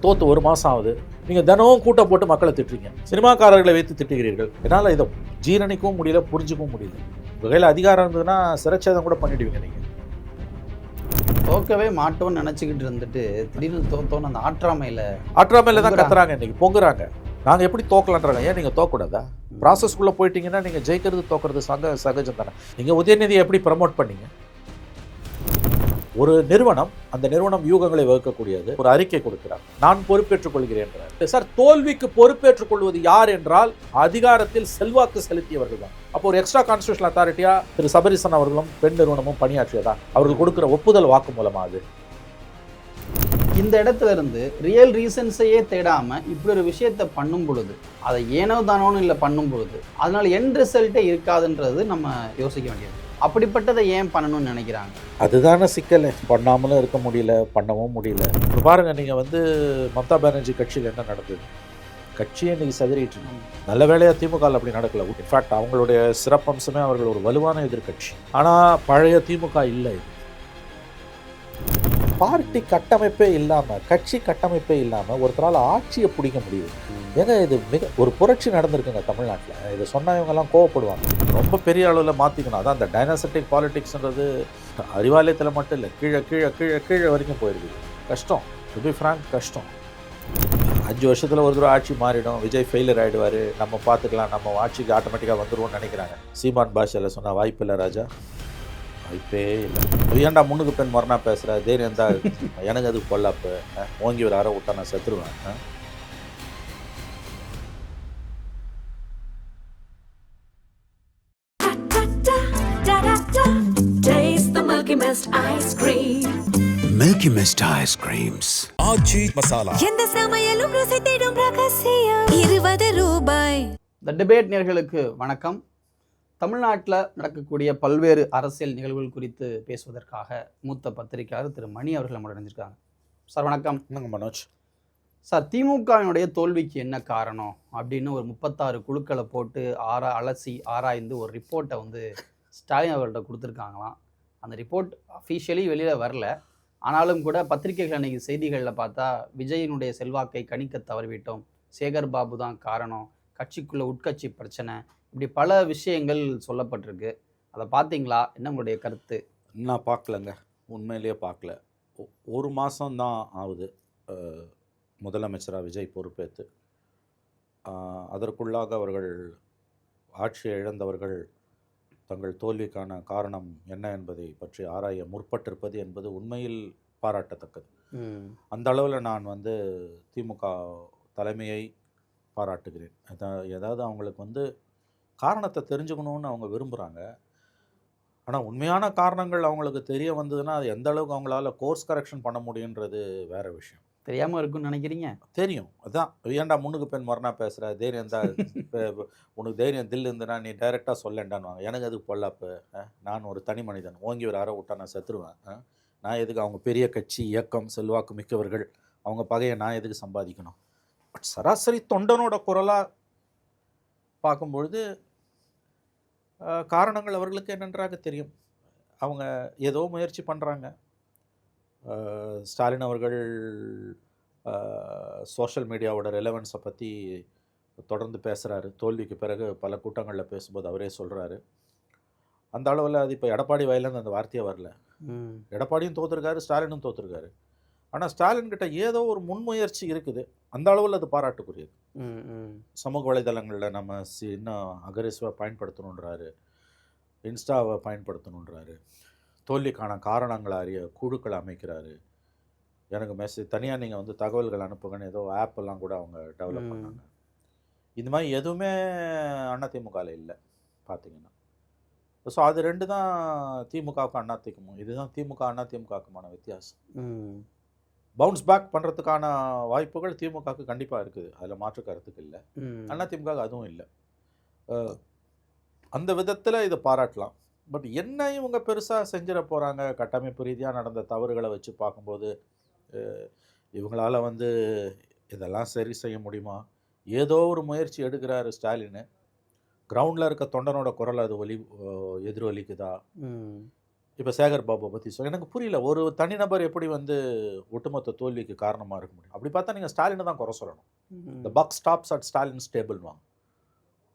தோத்து ஒரு மாதம் ஆகுது, நீங்கள் தினமும் கூட்டம் போட்டு மக்களை திட்டுறீங்க, சினிமாக்காரர்களை வைத்து திட்டுகிறீர்கள். என்னால் இதை ஜீரணிக்கவும் முடியல, புரிஞ்சுக்கவும் முடியல. வகையில் அதிகாரம் இருந்ததுன்னா சிறைச்சேதம் கூட பண்ணிடுவீங்க. நீங்கள் தோக்கவே மாட்டோம்னு நினச்சிக்கிட்டு இருந்துட்டு திடீர்னு தோத்தோன்னு அந்த ஆற்றாமையில் தான் கத்துறாங்க, இன்றைக்கி பொங்குறாங்க. நாங்கள் எப்படி தோக்கலான்றாங்க. ஏன் நீங்கள் தோக்கக்கூடாதா? ப்ராசஸ்க்குள்ளே போயிட்டீங்கன்னா நீங்கள் ஜெயிக்கிறது தோக்கிறது சகஜம் தானே. நீங்கள் உதயநிதியை எப்படி ப்ரமோட் பண்ணீங்க? ஒரு நிறுவனம், அந்த நிறுவனம் யூகங்களை வகுக்கக்கூடியது, ஒரு அறிக்கை கொடுக்கிறார், நான் பொறுப்பேற்றுக் கொள்கிறேன். சார், தோல்விக்கு பொறுப்பேற்றுக் கொள்வது யார் என்றால் அதிகாரத்தில் செல்வாக்கு செலுத்தியவர்கள் தான். அப்போ ஒரு எக்ஸ்ட்ரா கான்ஸ்டியூஷனல் அத்தாரிட்டியா திரு சபரிசன் அவர்களும் பெண் நிறுவனமும் பணியாற்றியதா? அவர்கள் கொடுக்கிற ஒப்புதல் வாக்கு மூலமா? அது இந்த இடத்துல இருந்து ரியல் ரீசன்ஸையே தேடாம இப்படி ஒரு விஷயத்தை பண்ணும் பொழுது, அதை ஏனோ தானோன்னு இல்லை பண்ணும் பொழுது, அதனால எண்ட் ரிசல்ட்டே இருக்காதுன்றது நம்ம யோசிக்க வேண்டியது. அப்படிப்பட்டதை ஏன் பண்ணணும்னு நினைக்கிறாங்க? அதுதானே சிக்கல். பண்ணாமலும் இருக்க முடியல, பண்ணவும் முடியல. இப்போ பாருங்க, நீங்கள் மம்தா பானர்ஜி கட்சியில் என்ன நடந்தது? கட்சியை இன்னைக்கு சதுரிட்டு நல்ல வேலையாக திமுக அப்படி நடக்கல. இன்ஃபேக்ட் அவங்களுடைய சிறப்பம்சமே அவர்கள் ஒரு வலுவான எதிர்கட்சி. ஆனால் பழைய திமுக இல்லை. பார்ட்டி கட்டமைப்பே இல்லாமல், கட்சி கட்டமைப்பே இல்லாமல் ஒருத்தரால் ஆட்சியை பிடிக்க முடியுது. ஏங்க, இது மிக ஒரு புரட்சி நடந்திருக்குங்க தமிழ்நாட்டில். இதை சொன்னால் இவங்கெல்லாம் கோவப்படுவாங்க. ரொம்ப பெரிய அளவில் மாற்றிக்கணும். அதான் அந்த டைனாஸ்டிக் பாலிடிக்ஸ்ன்றது அறிவாலயத்தில் மட்டும் இல்லை, கீழே கீழே கீழே கீழே வரைக்கும் போயிருக்குது. கஷ்டம், டு பி ஃப்ராங்க், கஷ்டம். 5 வருஷத்தில் ஒரு தடவை ஆட்சி மாறிடும், விஜய் ஃபெயிலியர் ஆகிடுவார், நம்ம பார்த்துக்கலாம், நம்ம ஆட்சிக்கு ஆட்டோமேட்டிக்காக வந்துடுவோம்னு நினைக்கிறாங்க. சீமான் பாஷையில் சொன்னால் வாய்ப்பு இல்லை ராஜா, வாய்ப்பே இல்லை. ஏன்டா முன்னுக்கு பெண் மரணா பேசுகிற, தைரியம் தான் எனக்கு அது பொல்லாப்பு, ஓங்கி ஒரு அரை விட்டா நான் செத்துருவேன். Milky Mist ice creams. ஆச்சி மசாலா. எந்த சமையலும் ருசி தேடும் ரகசியம் 20 ரூபாய். தி டிபேட் நேயர்களுக்கு வணக்கம். தமிழ்நாட்டில் நடக்கக்கூடிய பல்வேறு அரசியல் நிகழ்வுகள் குறித்து பேசுவதற்காக மூத்த பத்திரிகையாளர் திரு மணி அவர்கள் நம்மளோட இணைஞ்சிருக்காங்க. சார் வணக்கம். மனோஜ் சார், திமுகவினுடைய தோல்விக்கு என்ன காரணம் அப்படின்னு ஒரு 36 குழுக்களை போட்டு அலசி ஆராய்ந்து ஒரு ரிப்போர்ட்டை ஸ்டாலின் அவர்கள்ட்ட கொடுத்துருக்காங்களாம். அந்த ரிப்போர்ட் அஃபிஷியலி வெளியில் வரல. ஆனாலும் கூட பத்திரிகைகள் அன்றைக்கி செய்திகளில் பார்த்தா விஜயினுடைய செல்வாக்கை கணிக்க தவறிவிட்டோம், சேகர் பாபு தான் காரணம், கட்சிக்குள்ளே உட்கட்சி பிரச்சனை, இப்படி பல விஷயங்கள் சொல்லப்பட்டிருக்கு. அதை பார்த்தீங்களா? என்ன உங்களுடைய கருத்து? நான் பார்க்கலங்க, உண்மையிலேயே பார்க்கல. ஒரு மாதம்தான் ஆகுது முதலமைச்சராக விஜய் பொறுப்பேற்று. அதற்குள்ளாக அவர்கள் ஆட்சியை இழந்தவர்கள் தங்கள் தோல்விக்கான காரணம் என்ன என்பதை பற்றி ஆராய முற்பட்டிருப்பது என்பது உண்மையில் பாராட்டத்தக்கது. அந்த அளவில் நான் திமுக தலைமையை பாராட்டுகிறேன். ஏதாவது அவங்களுக்கு காரணத்தை தெரிஞ்சுக்கணுன்னு அவங்க விரும்புகிறாங்க. ஆனால் உண்மையான காரணங்கள் அவங்களுக்கு தெரிய வந்ததுன்னா அது எந்த அளவுக்கு அவங்களால கோர்ஸ் கரெக்ஷன் பண்ண முடியுன்றது வேறு விஷயம். தெரியாமல் இருக்குன்னு நினைக்கிறீங்க? தெரியும். அதான், ஏன்டா முன்னுக்கு பெண் மரணா பேசுகிற, தைரியம் தான் உனக்கு தைரியம் தில் இருந்துன்னா நீ டைரெக்டாக சொல்லண்டான்னுவாங்க. எனக்கு அதுக்கு பொல்லாப்பு, நான் ஒரு தனி மனிதன், ஓங்கி ஒரு அரை விட்டா நான் செத்துருவேன். நான் எதுக்கு அவங்க பெரிய கட்சி இயக்கம் செல்வாக்கு மிக்கவர்கள் அவங்க பகையை நான் எதுக்கு சம்பாதிக்கணும்? பட் சராசரி தொண்டனோட குரலாக பார்க்கும்பொழுது காரணங்கள் அவர்களுக்கு என்னன்றாக தெரியும். அவங்க ஏதோ முயற்சி பண்ணுறாங்க. ஸ்டாலின் அவர்கள் சோஷியல் மீடியாவோட ரெலவன்ஸை பற்றி தொடர்ந்து பேசுகிறாரு. தோல்விக்கு பிறகு பல கூட்டங்களில் பேசும்போது அவரே சொல்கிறாரு. அந்த அளவில் அது இப்போ எடப்பாடி வாயிலேருந்து அந்த வார்த்தையே வரல. எடப்பாடியும் தோற்றுருக்காரு, ஸ்டாலினும் தோற்றுருக்காரு. ஆனால் ஸ்டாலின்கிட்ட ஏதோ ஒரு முன்முயற்சி இருக்குது. அந்த அளவில் அது பாராட்டுக்குரியது. சமூக வலைதளங்களில் நம்ம இன்னும் அக்ரெசிவாக பயன்படுத்தணுன்றாரு, இன்ஸ்டாவை பயன்படுத்தணுன்றாரு, தோல்விக்கான காரணங்களை அறிய குழுக்களை அமைக்கிறாரு. எனக்கு மெசேஜ் தனியாக நீங்கள் தகவல்கள் அனுப்புங்கன்னு ஏதோ ஆப்பெல்லாம் கூட அவங்க டெவலப் பண்ணாங்க. இந்த மாதிரி எதுவுமே அதிமுகவில் இல்லை பார்த்தீங்கன்னா. ஸோ அது ரெண்டு தான் திமுகவுக்கு அதிமுக. இதுதான் திமுக அதிமுகவுக்குமான வித்தியாசம். பவுன்ஸ் பேக் பண்ணுறதுக்கான வாய்ப்புகள் திமுகவுக்கு கண்டிப்பாக இருக்குது, அதில் மாற்று கருத்துக்கு இல்லை. அதிமுகவுக்கு அதுவும் இல்லை. அந்த விதத்தில் இதை பாராட்டலாம். பட் என்ன இவங்க பெருசாக செஞ்சிட போகிறாங்க? கட்டமைப்பு ரீதியாக நடந்த தவறுகளை வச்சு பார்க்கும்போது இவங்களால் இதெல்லாம் சரி செய்ய முடியுமா? ஏதோ ஒரு முயற்சி எடுக்கிறாரு ஸ்டாலின். கிரவுண்டில் இருக்க தொண்டனோட குரல் அது எதிரொலிக்குதா? இப்போ சேகர் பாபுவை பற்றி எனக்கு புரியல, ஒரு தனிநபர் எப்படி வந்து ஒட்டுமொத்த தோல்விக்கு காரணமாக இருக்க முடியும்? அப்படி பார்த்தா நீங்கள் ஸ்டாலினை தான் குறை சொல்லணும். இந்த பக் ஸ்டாப்ஸ் அட் ஸ்டாலின் ஸ்டேபிள்வாங்க.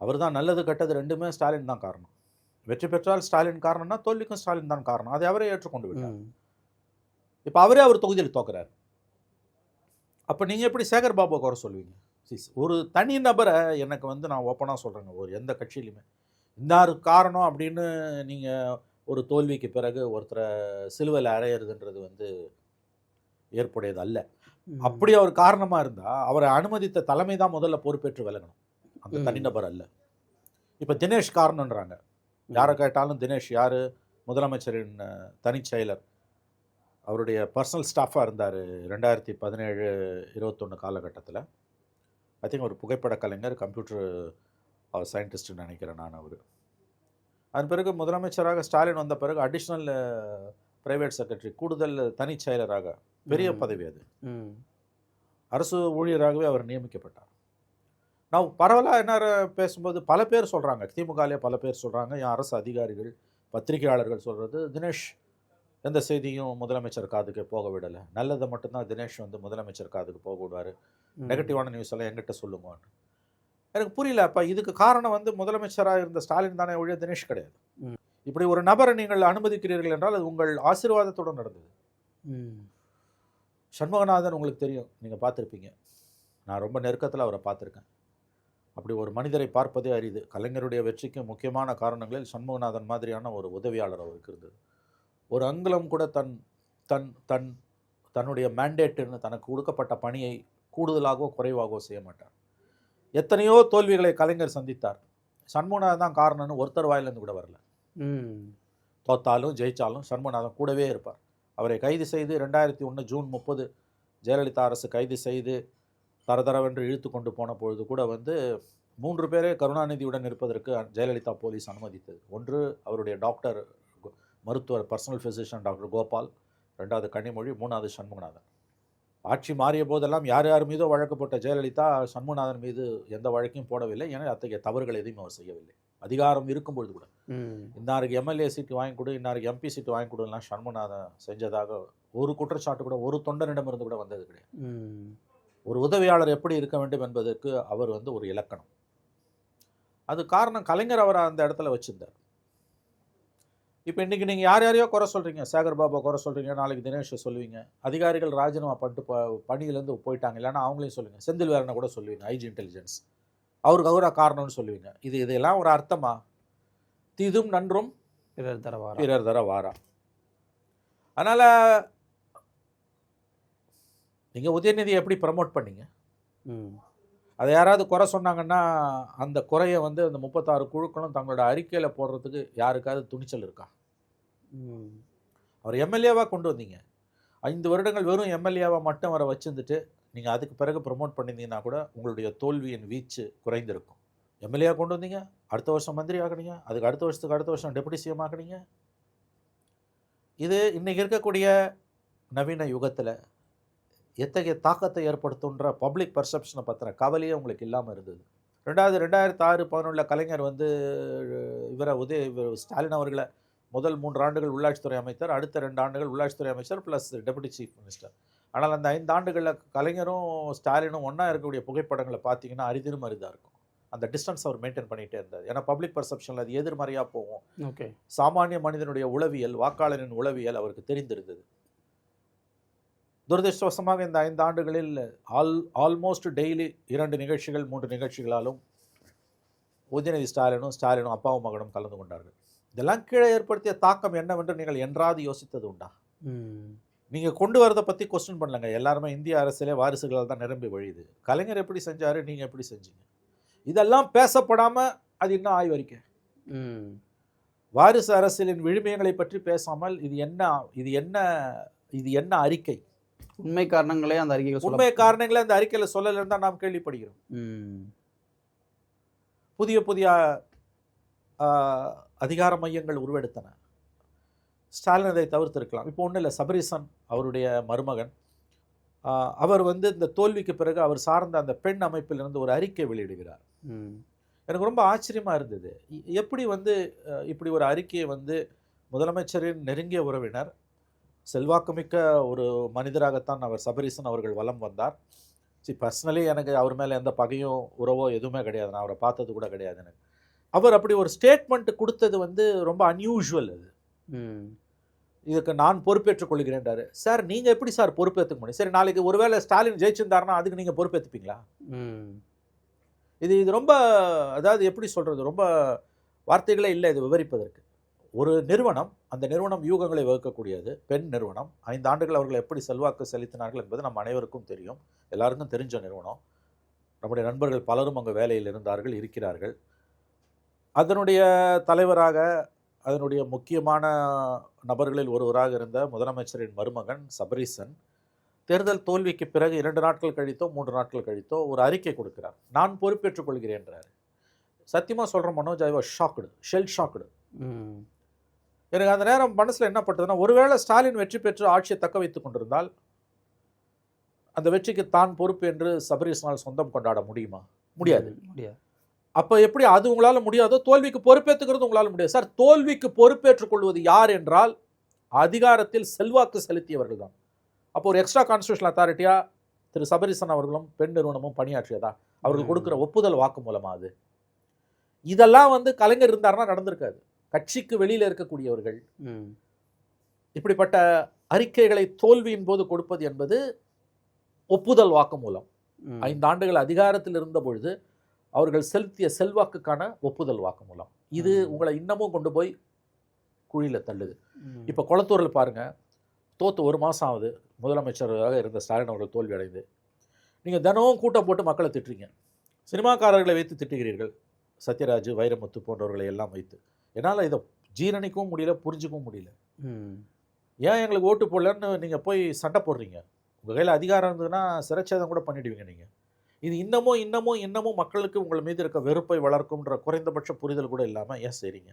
அவர் தான் நல்லது கெட்டது ரெண்டுமே ஸ்டாலின் தான் காரணம். வெற்றி பெற்றால் ஸ்டாலின் காரணம்னா தோல்விக்கும் ஸ்டாலின் தான் காரணம். அதை அவரே ஏற்றுக்கொண்டு விட்டார். இப்போ அவரே அவர் தொகுதியில் தோக்குறாரு. அப்போ நீங்கள் எப்படி சேகர் பாபுவை குறை சொல்லுவீங்க? ஒரு தனி நபரை எனக்கு வந்து நான் ஓப்பனாக சொல்கிறேங்க, ஒரு எந்த கட்சியிலுமே இன்னார் காரணம் அப்படின்னு நீங்கள் ஒரு தோல்விக்கு பிறகு ஒருத்தரை சிலுவையில் அறையிறதுன்றது வந்து ஏற்புடையது அல்ல. அப்படி அவர் காரணமாக இருந்தால் அவரை அனுமதித்த தலைமை தான் முதல்ல பொறுப்பேற்று விலகணும், அந்த தனிநபர் அல்ல. இப்போ தினேஷ் காரணன்றாங்க. யாரை கேட்டாலும் தினேஷ் யார்? முதலமைச்சரின் தனிச் செயலர். அவருடைய பர்சனல் ஸ்டாஃபாக இருந்தார் 2017-21 காலகட்டத்தில். ஐ திங்க் ஒரு புகைப்பட கலைஞர், கம்ப்யூட்டர் சயின்டிஸ்ட்னு நினைக்கிறேன் நான். அவர் அதன் பிறகு முதலமைச்சராக ஸ்டாலின் வந்த பிறகு அடிஷ்னல் பிரைவேட் செக்ரட்டரி, கூடுதல் தனிச் செயலராக, பெரிய பதவி அது. அரசு ஊழியராகவே அவர் நியமிக்கப்பட்டார். நான் பரவலாக என்ன பேசும்போது பல பேர் சொல்கிறாங்க, திமுகலேயே பல பேர் சொல்கிறாங்க, என் அரசு அதிகாரிகள், பத்திரிகையாளர்கள் சொல்கிறது, தினேஷ் எந்த செய்தியும் முதலமைச்சர் காதுக்கு போக விடலை, நல்லதை மட்டும்தான் தினேஷ் வந்து முதலமைச்சர் காதுக்கு போக விடுவார், நெகட்டிவான நியூஸ் எல்லாம் எங்கிட்ட சொல்லுங்கன்னு. எனக்கு புரியல. அப்போ இதுக்கு காரணம் வந்து முதலமைச்சராக இருந்த ஸ்டாலின் தானே ஒழிய தினேஷ் கிடையாது. இப்படி ஒரு நபரை நீங்கள் அனுமதிக்கிறீர்கள் என்றால் அது உங்கள் ஆசீர்வாதத்துடன் நடந்தது. சண்முகநாதன் உங்களுக்கு தெரியும், நீங்கள் பார்த்துருப்பீங்க. நான் ரொம்ப நெருக்கத்தில் அவரை பார்த்துருக்கேன். அப்படி ஒரு மனிதரை பார்ப்பதே அரிது. கலைஞருடைய வெற்றிக்கு முக்கியமான காரணங்களில் சண்முகநாதன் மாதிரியான ஒரு உதவியாளர் அவருக்கு இருந்தது. ஒரு அங்குலம் கூட தன்னுடைய மேண்டேட்டுன்னு தனக்கு கொடுக்கப்பட்ட பணியை கூடுதலாகவோ குறைவாகவோ செய்ய மாட்டார். எத்தனையோ தோல்விகளை கலைஞர் சந்தித்தார். சண்முகநாதன் தான் காரணம்னு ஒருத்தர் வாயிலிருந்து கூட வரல. தோத்தாலும் ஜெயித்தாலும் சண்முகநாதன் கூடவே இருப்பார். அவரை கைது செய்து 2001 ஜூன் 30 ஜெயலலிதா அரசு கைது செய்து தரதரவென்று இழுத்து கொண்டு போன பொழுது கூட வந்து 3 பேரே கருணாநிதியுடன் இருப்பதற்கு ஜெயலலிதா போலீஸ் அனுமதித்தது. ஒன்று அவருடைய டாக்டர், மருத்துவர், பர்சனல் ஃபிசிஷியன் டாக்டர் கோபால், 2வது கனிமொழி, 3வது சண்முகநாதன். ஆட்சி மாறிய போதெல்லாம் யார் யார் மீதோ வழக்கு போட்ட ஜெயலலிதா சண்முகநாதன் மீது எந்த வழக்கையும் போடவில்லை. ஏன்னா அத்தகைய தவறுகள் எதையும் அவர் செய்யவில்லை. அதிகாரம் இருக்கும்பொழுது கூட இன்னாருக்கு எம்எல்ஏ சீட்டு வாங்கி கொடு, இன்னாருக்கு எம்பி சீட்டு வாங்கி கொடுலாம் சண்முகநாதன் செஞ்சதாக ஒரு குற்றச்சாட்டு கூட ஒரு தொண்டனிடமிருந்து கூட வந்தது கிடையாது. ஒரு உதவியாளர் எப்படி இருக்க வேண்டும் என்பதற்கு அவர் வந்து ஒரு இலக்கணம். அது காரணம் கலைஞர் அவரை அந்த இடத்துல வச்சிருந்தார். இப்போ இன்றைக்கி நீங்கள் யார் யாரையோ குறை சொல்கிறீங்க, சேகர் பாபா குறை சொல்கிறீங்க, நாளைக்கு தினேஷை சொல்லுவீங்க. அதிகாரிகள் ராஜினாமா பண்ணிட்டு பணியிலேருந்து போயிட்டாங்க, இல்லைன்னா அவங்களையும் சொல்லுவீங்க. செந்தில் வேலனை கூட சொல்லுவீங்க, ஐஜி இன்டெலிஜென்ஸ், அவருக்கு அவரா காரணம்னு சொல்லுவீங்க. இதெல்லாம் ஒரு அர்த்தமா? தீதும் நன்றும் பிறர் தர வாரா. அதனால் நீங்கள் உதயநிதியை எப்படி ப்ரமோட் பண்ணீங்க? அதை யாராவது குறை சொன்னாங்கன்னா அந்த குறையை வந்து அந்த 36 குழுக்களும் தங்களோட அறிக்கையில் போடுறதுக்கு யாருக்காவது துணிச்சல் இருக்கா? அவர் எம்எல்ஏவாக கொண்டு வந்தீங்க. 5 வருடங்கள் வெறும் எம்எல்ஏவாக மட்டும் அவரை வச்சுருந்துட்டு நீங்கள் அதுக்கு பிறகு ப்ரமோட் பண்ணியிருந்தீங்கன்னா கூட உங்களுடைய தோல்வியின் வீச்சு குறைந்திருக்கும். எம்எல்ஏவாக கொண்டு வந்தீங்க, அடுத்த வருஷம் மந்திரி ஆகினீங்க, அதுக்கு அடுத்த வருஷம் டெபுட்டி சிஎம் ஆகினீங்க. இது இன்றைக்கி இருக்கக்கூடிய நவீன யுகத்தில் எத்தகைய தாக்கத்தை ஏற்படுத்துன்ற பப்ளிக் பர்செப்ஷனை பற்றின கவலையே உங்களுக்கு இல்லாமல் இருந்தது. 2006-11 கலைஞர் வந்து இவர் ஸ்டாலின் அவர்களை முதல் 3 ஆண்டுகள் உள்ளாட்சித்துறை அமைச்சர், அடுத்த 2 ஆண்டுகள் உள்ளாட்சித்துறை அமைச்சர் ப்ளஸ் டெபுட்டி சீஃப் மினிஸ்டர். ஆனால் அந்த 5 ஆண்டுகளில் கலைஞரும் ஸ்டாலினும் ஒன்றா இருக்கக்கூடிய புகைப்படங்களை பார்த்தீங்கன்னா அரிதிரும் அரிதாக இருக்கும். அந்த டிஸ்டன்ஸ் அவர் மெயின்டைன் பண்ணிகிட்டே இருந்தார். ஏன்னா பப்ளிக் பர்செப்ஷனில் அது எதிர்மறையாக போகும். ஓகே, சாமானிய மனிதனுடைய உளவியல், வாக்காளரின் உளவியல் அவருக்கு தெரிந்திருந்தது. துரதிருஷ்டவசமாக இந்த 5 ஆண்டுகளில் ஆல்மோஸ்ட் டெய்லி 2 நிகழ்ச்சிகள் 3 நிகழ்ச்சிகளாலும் உதயநிதி ஸ்டாலினும் அப்பாவும் மகனும் கலந்து கொண்டார்கள். இதெல்லாம் கீழே ஏற்படுத்திய தாக்கம் என்னவென்று நீங்கள் என்றாவது யோசித்தது உண்டா? நீங்கள் கொண்டு வரதை பற்றி கொஸ்டின் பண்ணலங்க. எல்லாருமே இந்திய அரசியலே வாரிசுகளால் தான் நிரம்பி வழியுது. கலைஞர் எப்படி செஞ்சார், நீங்கள் எப்படி செஞ்சீங்க, இதெல்லாம் பேசப்படாமல் அது இன்னும் ஆய்வறிக்கை. வாரிசு அரசியலின் விழுமியங்களை பற்றி பேசாமல் இது என்ன அறிக்கை? உண்மை காரணங்களே அந்த அறிக்கையில் சொல்லலைன்னு தான் நாம் கேள்விப்படுகிறோம். புதிய அதிகார மையங்கள் உருவெடுத்தன. ஸ்டாலின் அதை தவிர்த்திருக்கலாம். இப்போ ஒன்றும் இல்லை, சபரீசன் அவருடைய மருமகன் அவர் வந்து இந்த தோல்விக்கு பிறகு அவர் சார்ந்த அந்த பெண் அமைப்பிலிருந்து ஒரு அறிக்கை வெளியிடுகிறார். எனக்கு ரொம்ப ஆச்சரியமாக இருந்தது. எப்படி வந்து இப்படி ஒரு அறிக்கையை வந்து முதலமைச்சரின் நெருங்கிய உறவினர், செல்வாக்குமிக்க ஒரு மனிதராகத்தான் அவர் சபரீசன் அவர்கள் வலம் வந்தார். பர்சனலி எனக்கு அவர் மேலே எந்த பகையும் உறவோ எதுவுமே கிடையாது, நான் அவரை பார்த்தது கூட கிடையாது எனக்கு. அவர் அப்படி ஒரு ஸ்டேட்மெண்ட் கொடுத்தது வந்து ரொம்ப அன்யூஷுவல். அது இதுக்கு நான் பொறுப்பேற்றுக் கொள்கிறேன்றாரு. சார் நீங்கள் எப்படி சார் பொறுப்பேற்றுக்க முடியும்? சரி, நாளைக்கு ஒருவேளை ஸ்டாலின் ஜெயிச்சிருந்தாருன்னா அதுக்கு நீங்கள் பொறுப்பேற்றுப்பீங்களா? இது ரொம்ப, அதாவது எப்படி சொல்கிறது, ரொம்ப வார்த்தைகளே இல்லை இது விவரிப்பதற்கு. ஒரு நிறுவனம், அந்த நிறுவனம் யூகங்களை வகுக்கக்கூடியது, பெண் நிறுவனம். 5 ஆண்டுகள் அவர்கள் எப்படி செல்வாக்கு செலுத்தினார்கள் என்பது நம் அனைவருக்கும் தெரியும், எல்லாருக்கும் தெரிஞ்ச நிறுவனம். நம்முடைய நண்பர்கள் பலரும் அங்கே வேலையில் இருந்தார்கள், இருக்கிறார்கள். அதனுடைய தலைவராக, அதனுடைய முக்கியமான நபர்களில் ஒருவராக இருந்த முதலமைச்சரின் மருமகன் சபரீசன் தேர்தல் தோல்விக்கு பிறகு 2 நாட்கள் கழித்தோ 3 நாட்கள் கழித்தோ ஒரு அறிக்கை கொடுக்கிறார். நான் பொறுப்பேற்றுக் கொள்கிறேன்றார். சத்தியமாக சொல்கிற Manoj, I was shocked, shell shocked. எனக்கு அந்த நேரம் மனசில் என்ன பட்டதுன்னா, ஒருவேளை ஸ்டாலின் வெற்றி பெற்று ஆட்சியை தக்க வைத்துக் கொண்டிருந்தால் அந்த வெற்றிக்கு தான் பொறுப்பு என்று சபரீசனால் சொந்தம் கொண்டாட முடியுமா? முடியாது. அப்போ எப்படி அது உங்களால் முடியாதோ, தோல்விக்கு பொறுப்பேற்றுக்கிறது உங்களால் முடியாது. சார், தோல்விக்கு பொறுப்பேற்றுக் கொள்வது யார் என்றால் அதிகாரத்தில் செல்வாக்கு செலுத்தியவர்கள் தான். அப்போ ஒரு எக்ஸ்ட்ரா கான்ஸ்டியூஷனல் அத்தாரிட்டியாக திரு சபரீசன் அவர்களும் பெண் நிறுவனமும் பணியாற்றியதா? அவர்கள் கொடுக்குற ஒப்புதல் வாக்கு மூலமா? அது இதெல்லாம் வந்து கலைஞர் இருந்தாருன்னா நடந்திருக்காது. கட்சிக்கு வெளியில் இருக்கக்கூடியவர்கள் இப்படிப்பட்ட அறிக்கைகளை தோல்வியின் போது கொடுப்பது என்பது ஒப்புதல் வாக்கு மூலம். 5 ஆண்டுகள் அதிகாரத்தில் இருந்த பொழுது அவர்கள் செலுத்திய செல்வாக்குக்கான ஒப்புதல் வாக்கு மூலம். இது உங்களை இன்னமும் கொண்டு போய் குழியில் தள்ளுது. இப்போ கொளத்தூரில் பாருங்க, தோத்து 1 மாதம் ஆகுது, முதலமைச்சராக இருந்த ஸ்டாலின் அவர்கள் தோல்வி அடைந்து. நீங்கள் தினமும் கூட்டம் போட்டு மக்களை திட்டுறீங்க, சினிமாக்காரர்களை வைத்து திட்டுகிறீர்கள், சத்யராஜ், வைரமுத்து போன்றவர்களை எல்லாம் வைத்து. என்னால் இதை ஜீரணிக்கவும் முடியல, புரிஞ்சுக்கவும் முடியல. ஏன் எங்களுக்கு ஓட்டு போடலன்னு நீங்கள் போய் சண்டை போடுறீங்க? உங்கள் கையில் அதிகாரம் இருந்ததுன்னா சிறைச்சேதம் கூட பண்ணிடுவீங்க நீங்கள். இது இன்னமும் மக்களுக்கு உங்கள் மீது இருக்க வெறுப்பை வளர்க்கும்ன்ற குறைந்தபட்ச புரிதல் கூட இல்லாமல் ஏன் செய்கிறீங்க?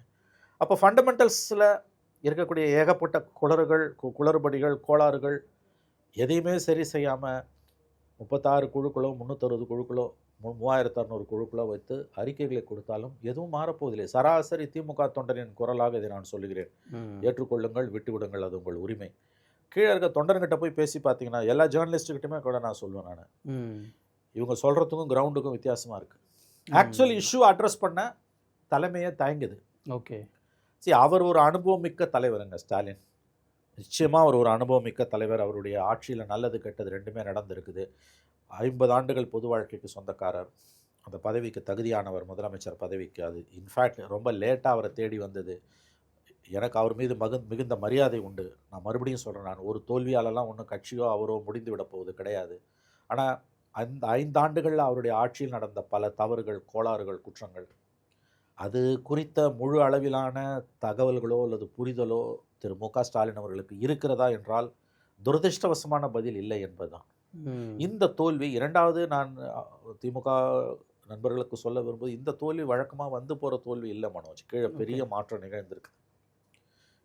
அப்போ ஃபண்டமெண்டல்ஸில் இருக்கக்கூடிய ஏகப்பட்ட குளறுபடிகள், கோளாறுகள் எதையுமே சரி செய்யாமல் 36 குழுக்களோ 360 குழுக்களோ 3600 குழுக்களோ வைத்து அறிக்கைகளை கொடுத்தாலும் எதுவும் மாறப்போவதில்லை. சராசரி திமுக தொண்டரின் குரலாக இதை நான் சொல்லுகிறேன். ஏற்றுக்கொள்ளுங்கள், விட்டுவிடுங்கள், அது உங்கள் உரிமை. கீழே இருக்க தொண்டர்கிட்ட போய் பேசி பார்த்தீங்கன்னா எல்லா ஜேர்னலிஸ்ட்டுக்கிட்டுமே கூட நான் சொல்லுவேன், நான் இவங்க சொல்கிறதுக்கும் கிரவுண்டுக்கும் வித்தியாசமாக இருக்குது. ஆக்சுவலி இஷ்யூ அட்ரஸ் பண்ண தலைமையை தயங்குது. ஓகே, சரி, அவர் ஒரு அனுபவம் மிக்க தலைவருங்க ஸ்டாலின். நிச்சயமாக அவர் ஒரு அனுபவம் மிக்க தலைவர். அவருடைய ஆட்சியில் நல்லது கெட்டது ரெண்டுமே நடந்திருக்குது. 50 ஆண்டுகள் பொது வாழ்க்கைக்கு சொந்தக்காரர், அந்த பதவிக்கு தகுதியானவர், முதலமைச்சர் பதவிக்கு. அது இன்ஃபேக்ட் ரொம்ப லேட்டாக அவரை தேடி வந்தது. எனக்கு அவர் மீது மிகுந்த மரியாதை உண்டு. நான் மறுபடியும் சொல்கிறேன், நான் ஒரு தோல்வியாலெல்லாம் ஒன்றும் கட்சியோ அவரோ முடிந்து விட போவது கிடையாது. ஆனால் அந்த 5 ஆண்டுகளில் அவருடைய ஆட்சியில் நடந்த பல தவறுகள், கோளாறுகள், குற்றங்கள், அது குறித்த முழு அளவிலான தகவல்களோ அல்லது புரிதலோ திரு மு.க. ஸ்டாலின் அவர்களுக்கு இருக்கிறதா என்றால் துரதிருஷ்டவசமான பதில் இல்லை என்பதுதான். இந்த தோல்வி இரண்டாவது, நான் திமுக நண்பர்களுக்கு சொல்ல விரும்புவது, இந்த தோல்வி வழக்கமாக வந்து போகிற தோல்வி இல்லை மனோஜ். கீழே பெரிய மாற்றம் நிகழ்ந்திருக்கு.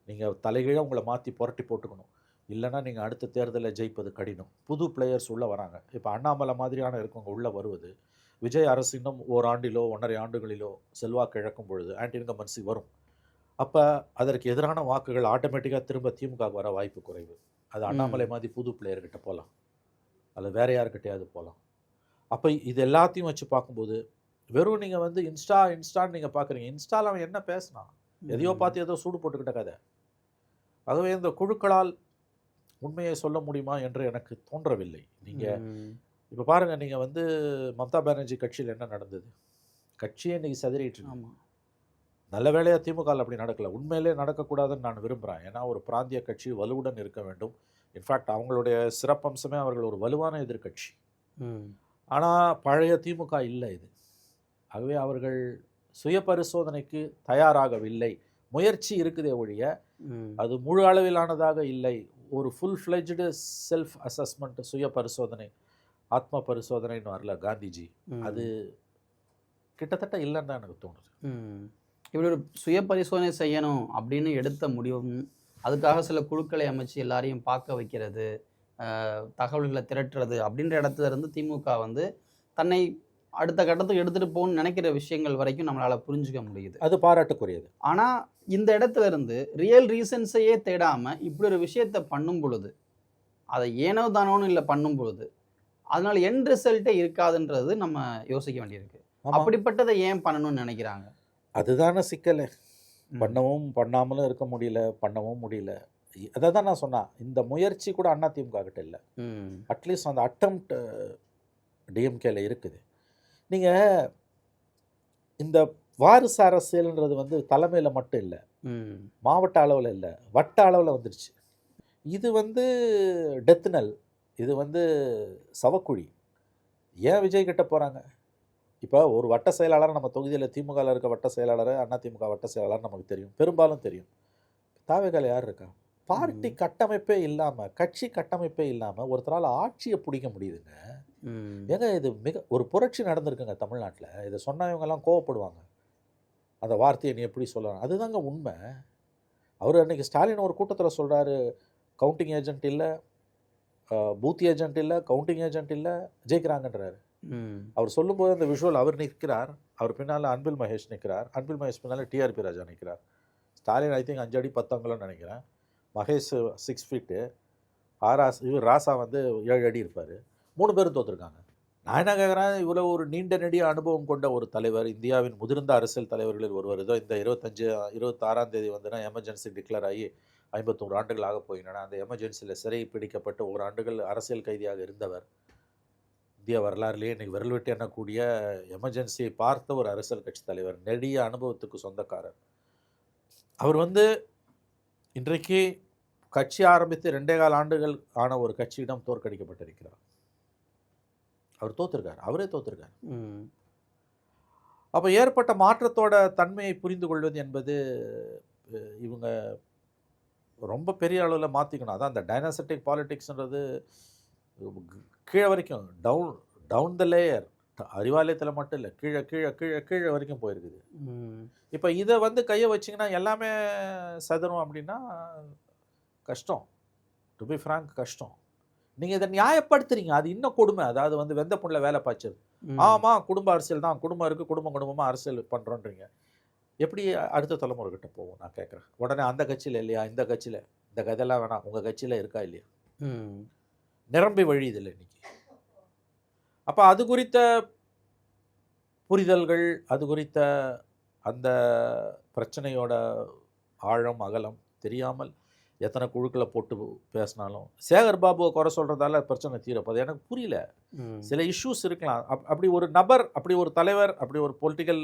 நீங்கள் தலைகீழாக உங்களை மாற்றி புரட்டி போட்டுக்கணும், இல்லைனா நீங்கள் அடுத்த தேர்தலில் ஜெயிப்பது கடினம். புது பிளேயர்ஸ் உள்ளே வராங்க. இப்போ அண்ணாமலை மாதிரியான இருக்கவங்க உள்ளே வருவது, விஜய் அரசு இன்னும் 1 ஆண்டிலோ 1.5 ஆண்டுகளிலோ செல்வாக்கு இழக்கும் பொழுது ஆன்டி இன்கம்பன்சி வரும். அப்போ அதற்கு எதிரான வாக்குகள் ஆட்டோமேட்டிக்காக திரும்ப திமுக வர வாய்ப்பு குறைவு. அது அண்ணாமலை மாதிரி புது பிளேயர்கிட்ட போகலாம், அல்லது வேறு யாருக்கிட்டையாவது போகலாம். அப்போ இது எல்லாத்தையும் வச்சு பார்க்கும்போது வெறும் நீங்கள் வந்து இன்ஸ்டான்னு நீங்கள் பார்க்குறீங்க. இன்ஸ்டாவில் அவன் என்ன பேசினா, எதையோ பார்த்து ஏதோ சூடு போட்டுக்கிட்ட கதை. ஆகவே இந்த குழுக்களால் உண்மையை சொல்ல முடியுமா என்று எனக்கு தோன்றவில்லை. நீங்கள் இப்போ பாருங்கள், நீங்கள் வந்து மம்தா பானர்ஜி கட்சியில் என்ன நடந்தது? கட்சியை இன்றைக்கி சதிரிட்டு. நல்ல வேளையாக திமுகவில் அப்படி நடக்கலை. உண்மையிலே நடக்கக்கூடாதுன்னு நான் விரும்புகிறேன். ஏன்னா ஒரு பிராந்திய கட்சி வலுவுடன் இருக்க வேண்டும். இன்ஃபேக்ட் அவங்களுடைய சிறப்பம்சமே அவர்கள் ஒரு வலுவான எதிர்கட்சி. ஆனால் பழைய திமுக இல்லை இது. ஆகவே அவர்கள் சுய பரிசோதனைக்கு தயாராகவில்லை. முயற்சி இருக்குதே ஒழிய அது முழு அளவிலானதாக இல்லை. ஒரு ஃபுல் ஃப்ளெஜ்டு செல்ஃப் அசஸ்மெண்ட், சுய பரிசோதனை, ஆத்ம பரிசோதனைன்னு வரல காந்திஜி, அது கிட்டத்தட்ட இல்லைன்னு தான் எனக்கு தோணுது. இப்படி ஒரு சுய பரிசோதனை செய்யணும் அப்படின்னு எடுத்த முடிவும், அதுக்காக சில குழுக்களை அமைச்சு எல்லாரையும் பார்க்க வைக்கிறது, தகவல்களை திரட்டுறது அப்படின்ற இடத்துல இருந்து திமுக வந்து தன்னை அடுத்த கட்டத்துக்கு எடுத்துகிட்டு போகணும்னு நினைக்கிற விஷயங்கள் வரைக்கும் நம்மளால் புரிஞ்சுக்க முடியுது. அது பாராட்டுக்குரியது. ஆனால் இந்த இடத்துல இருந்து ரியல் ரீசன்ஸையே தேடாமல் இப்படி ஒரு விஷயத்த பண்ணும் பொழுது, அதை ஏனோ தானோன்னு இல்லை பண்ணும் பொழுது, அதனால எண்ட் ரிசல்ட்டே இருக்காதுன்றது நம்ம யோசிக்க வேண்டியிருக்கு. அப்படிப்பட்டதை ஏன் பண்ணணும்னு நினைக்கிறாங்க? அதுதானே சிக்கல். பண்ணவும் பண்ணாமலும் இருக்க முடியல, பண்ணவும் முடியல. அதை தான் நான் சொன்னேன், இந்த முயற்சி கூட அதிமுக கிட்ட இல்லை. அட்லீஸ்ட் அந்த அட்டம்ப்ட் டிஎம்கேல இருக்குது. நீங்கள் இந்த வாரிசு அரசியல்ன்றது வந்து தலைமையில் மட்டும் இல்லை, மாவட்ட அளவில் இல்லை, வட்ட அளவில் வந்துடுச்சு. இது வந்து டெத்னல், இது வந்து சவக்குழி. ஏன் விஜய் கிட்ட போகிறாங்க? இப்போ ஒரு வட்ட செயலாளர் நம்ம தொகுதியில் திமுகவில் இருக்க வட்ட செயலாளர், அதிமுக வட்ட செயலாளர் நமக்கு தெரியும், பெரும்பாலும் தெரியும். தாவேகால யார் இருக்கா? பார்ட்டி கட்டமைப்பே இல்லாமல், கட்சி கட்டமைப்பே இல்லாமல் ஒருத்தரால் ஆட்சியை பிடிக்க முடியுதுங்க. ஏங்க இது ஒரு புரட்சி நடந்திருக்குங்க தமிழ்நாட்டில். இதை சொன்னவங்கெல்லாம் கோவப்படுவாங்க, அந்த வார்த்தையை நீ எப்படி சொல்லலாம்? அதுதாங்க உண்மை. அவர் அன்றைக்கி ஸ்டாலின் ஒரு கூட்டத்தில் சொல்கிறாரு, கவுண்டிங் ஏஜென்ட் இல்லை, பூத் ஏஜென்ட் இல்லை, கவுண்டிங் ஏஜென்ட் இல்லை, ஜெயிக்கிறாங்கன்றாரு. அவர் சொல்லும்போது அந்த விஷுவல், அவர் நிற்கிறார், அவர் பின்னால் அன்பில் மகேஷ் நிற்கிறார், அன்பில் மகேஷ் பின்னால் டிஆர்பி ராஜா நிற்கிறார். ஸ்டாலின் ஐ திங்க் 5 அடி 10 அங்குலம்னு நினைக்கிறேன், மகேஷ் 6 ஃபீட்டு, இவர் ராசா வந்து 7 அடி இருப்பார். 3 பேரும் தோற்றுருக்காங்க. நான் என்ன கேட்குறேன், இவ்வளோ ஒரு நீண்ட நெடிய அனுபவம் கொண்ட ஒரு தலைவர், இந்தியாவின் முதிர்ந்த அரசியல் தலைவர்களில் ஒருவர், இதோ இந்த 26ஆம் தேதி வந்துன்னா எமர்ஜென்சி டிக்ளேர் ஆகி 51 ஆண்டுகள் ஆக போயினா, அந்த எமர்ஜென்சியில் சிறை பிடிக்கப்பட்டு 1 ஆண்டுகள் அரசியல் கைதியாக இருந்தவர், இந்திய வரலாறுலேயே இன்றைக்கி விரல் விட்டு எண்ணக்கூடிய எமர்ஜென்சியை பார்த்த ஒரு அரசியல் கட்சி தலைவர், நெடிய அனுபவத்துக்கு சொந்தக்காரர். அவர் வந்து இன்றைக்கு கட்சி ஆரம்பித்து 2.25 ஆண்டுகள் ஆன ஒரு கட்சியிடம் தோற்கடிக்கப்பட்டிருக்கிறார். அவர் தோற்றுருக்கார், அவரே தோற்றுருக்கார். அப்போ ஏற்பட்ட மாற்றத்தோட தன்மையை புரிந்து கொள்வது என்பது இவங்க ரொம்ப பெரிய அளவில் மாற்றிக்கணும். அதான் அந்த டைனாஸ்டிக் பாலிடிக்ஸ்ன்றது கீழே வரைக்கும், டவுன் த லேயர், அறிவாலயத்தில் மட்டும் இல்லை, கீழே கீழே கீழே கீழே வரைக்கும் போயிருக்குது. இப்போ இதை வந்து கையை வச்சிங்கன்னா எல்லாமே சதுரம் அப்படின்னா கஷ்டம். டு பி ஃப்ராங்க் கஷ்டம். நீங்கள் இதை நியாயப்படுத்துறீங்க, அது இன்னும் கொடுமை. அதாவது வந்து வெந்த புண்ணில் வேலை பாய்ச்சது. ஆமாம், குடும்ப அரசியல் தான், குடும்பம் இருக்குது, குடும்பமாக அரசியல் பண்ணுறோன்றீங்க. எப்படி அடுத்த தலைமுறைகிட்ட போகும் நான் கேட்குறேன். உடனே அந்த கட்சியில் இல்லையா, இந்த கட்சியில், இந்த கதையெல்லாம் வேணாம், உங்கள் கட்சியில் இருக்கா இல்லையா? நிரம்பி வழியுதில்லை இன்னைக்கு. அப்போ அது குறித்த புரிதல்கள், அது குறித்த அந்த பிரச்சனையோட ஆழம் அகலம் தெரியாமல் எத்தனை குழுக்களை போட்டு பேசினாலும் சேகர் பாபுவை குறை சொல்கிறதால பிரச்சனை தீரப்போது எனக்கு புரியல. சில இஷ்யூஸ் இருக்கலாம். அப்படி ஒரு நபர், அப்படி ஒரு தலைவர், அப்படி ஒரு பொலிட்டிக்கல்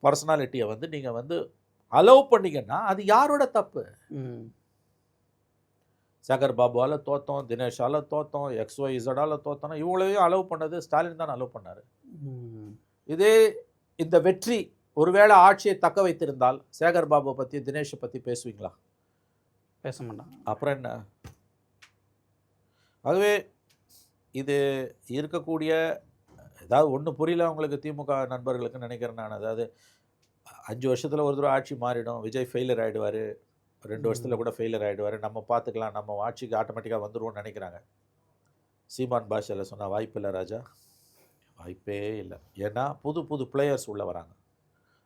பர்சனாலிட்டியை வந்து நீங்கள் வந்து அலோவ் பண்ணிங்கன்னா அது யாரோட தப்பு? சேகர் பாபுவால் தோற்றோம், தினேஷால் தோற்றோம், XYZ தோற்றோம், இவ்வளவையும் அலோவ் பண்ணது ஸ்டாலின் தான் அலோவ் பண்ணார். இதே இந்த வெற்றி ஒருவேளை ஆட்சியை தக்க வைத்திருந்தால் சேகர் பாபுவை பற்றி, தினேஷை பற்றி பேசுவீங்களா? பேச மாட்டாங்க. அப்புறம் என்ன? ஆகவே இது இருக்கக்கூடிய ஏதாவது ஒன்று புரியல உங்களுக்கு திமுக நண்பர்களுக்கு நினைக்கிறேன் நான். அதாவது 5 வருஷத்தில் ஒரு தடவை ஆட்சி மாறிடும், விஜய் ஃபெயிலியர் ஆகிடுவார், 2 வருஷத்தில் கூட ஃபெயிலியர் ஆகிடுவார், நம்ம பார்த்துக்கலாம், நம்ம ஆட்சிக்கு ஆட்டோமேட்டிக்காக வந்துடுவோம்னு நினைக்கிறாங்க. சீமான் பாஷையில் சொன்னால் வாய்ப்பு இல்லை ராஜா, வாய்ப்பே இல்லை. ஏன்னா புது புது பிளேயர்ஸ் உள்ளே வராங்க.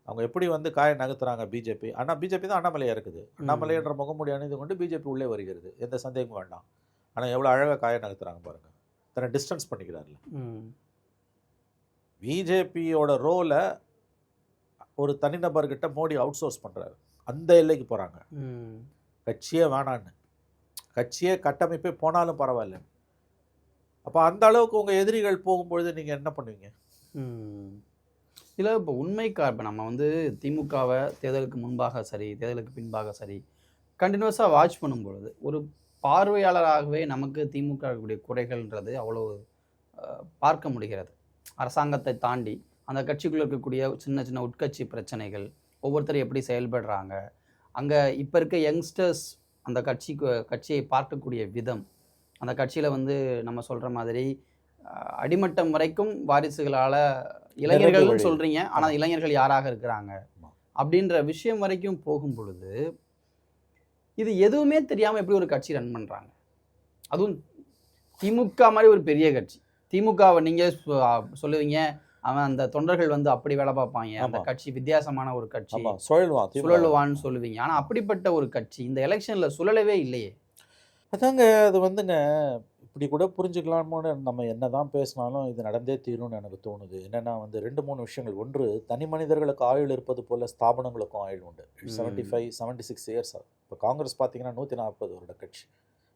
அவங்க எப்படி வந்து காயை நகர்த்துறாங்க பிஜேபி. ஆனால் பிஜேபி தான் அண்ணாமலையாக இருக்குது. அண்ணாமலைன்ற முகமூடி அணிந்து கொண்டு பிஜேபி உள்ளே வருகிறது, எந்த சந்தேகமும் வேண்டாம். ஆனால் எவ்வளோ அழகாக காயை நகர்த்துறாங்க பாருங்கள், தன்னை டிஸ்டன்ஸ் பண்ணிக்கிறார்ல. பிஜேபியோட ரோலை ஒரு தனிநபர்கிட்ட மோடி அவுட் சோர்ஸ் பண்ணுறாரு, அந்த எல்லைக்கு போகிறாங்க. கட்சியே வேணான்னு, கட்சியே கட்டமைப்பே போனாலும் பரவாயில்ல. அப்போ அந்த அளவுக்கு உங்கள் எதிரிகள் போகும்பொழுது நீங்கள் என்ன பண்ணுவீங்க? இல்லை, இப்போ உண்மைக்கா இப்போ நம்ம வந்து திமுகவை தேர்தலுக்கு முன்பாக சரி, தேர்தலுக்கு பின்பாக சரி, கண்டினியூஸாக வாட்ச் பண்ணும்பொழுது ஒரு பார்வையாளராகவே நமக்கு திமுக இருக்கக்கூடிய குறைகள்ன்றது அவ்வளோ பார்க்க முடிகிறது. அரசாங்கத்தை தாண்டி அந்த கட்சிக்குள்ளே இருக்கக்கூடிய சின்ன சின்ன உட்கட்சி பிரச்சனைகள், ஒவ்வொருத்தரும் எப்படி செயல்படுறாங்க, அங்கே இப்போ இருக்க யங்ஸ்டர்ஸ் அந்த கட்சியை பார்க்கக்கூடிய விதம், அந்த கட்சியில் வந்து நம்ம சொல்கிற மாதிரி அடிமட்டம் வரைக்கும் வாரிசுகளால் இளைஞர்கள் சொல்கிறீங்க, ஆனால் இளைஞர்கள் யாராக இருக்கிறாங்க அப்படின்ற விஷயம் வரைக்கும் போகும் பொழுது இது எதுவுமே தெரியாமல் எப்படி ஒரு கட்சி ரன் பண்ணுறாங்க? அதுவும் திமுக மாதிரி ஒரு பெரிய கட்சி. திமுகவை நீங்கள் சொல்லுவீங்க அவன் அந்த தொண்டர்கள் வந்து அப்படி வேலை பார்ப்பாங்க, அந்த ஆமா. கட்சி வித்தியாசமான ஒரு கட்சி, ஆமாம், சுழல்வான் சுழலுவான்னு சொல்லுவீங்க. ஆனா அப்படிப்பட்ட ஒரு கட்சி இந்த எலெக்ஷன்ல சுழலவே இல்லையே. அதாங்க அது வந்துங்க இப்படி கூட புரிஞ்சுக்கலாமோன்னு நம்ம என்ன தான் பேசினாலும் இது நடந்தே தீரும்னு எனக்கு தோணுது. என்னென்னா வந்து 2-3 விஷயங்கள். ஒன்று, தனி மனிதர்களுக்கு ஆயுள் இருப்பது போல் ஸ்தாபனங்களுக்கும் ஆயுள் உண்டு. 75-76 இயர்ஸ். இப்போ காங்கிரஸ் பார்த்தீங்கன்னா 140 வருட கட்சி.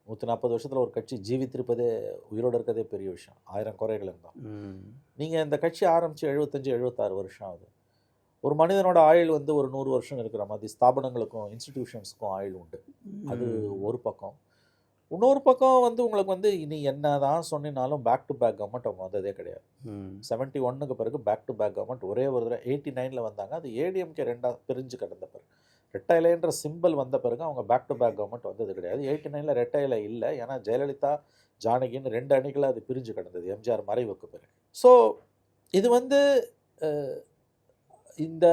140 வருஷத்தில் ஒரு கட்சி ஜீவித்திருப்பதே, உயிரோடு இருக்கிறதே பெரிய விஷயம். 1000 குறைகள் இருந்தால். நீங்கள் இந்த கட்சி ஆரம்பித்து 75-76 வருஷம் ஆகுது. ஒரு மனிதனோட ஆயுள் வந்து ஒரு 100 வருஷம் இருக்கிற மாதிரி ஸ்தாபனங்களுக்கும் இன்ஸ்டிடியூஷன்ஸுக்கும் ஆயுள் உண்டு. அது ஒரு பக்கம். இன்னொரு பக்கம் வந்து உங்களுக்கு வந்து இனி என்ன தான் சொன்னாலும் பேக் டு பேக் கவர்மெண்ட் அவங்க வந்ததே கிடையாது. 71க்கு பிறகு பேக் டு பேக் கவர்மெண்ட் ஒரே ஒரு தடவை 89ல் வந்தாங்க. அது ஏடிஎம்கே ரெண்டாக பிரிஞ்சு கிடந்த பிறகு, ரெட்டை இலைன்ற சிம்பிள் வந்த பிறகு அவங்க பேக் டு பேக் கவர்மெண்ட் வந்தது கிடையாது. 89ல் ரெட்டை இலை இல்லை, ஏன்னா ஜெயலலிதா ஜானகின்னு 2 அணிகளாக அது பிரிஞ்சு கிடந்தது எம்ஜிஆர் மறைவுக்கு பிறகு. ஸோ இது வந்து இந்த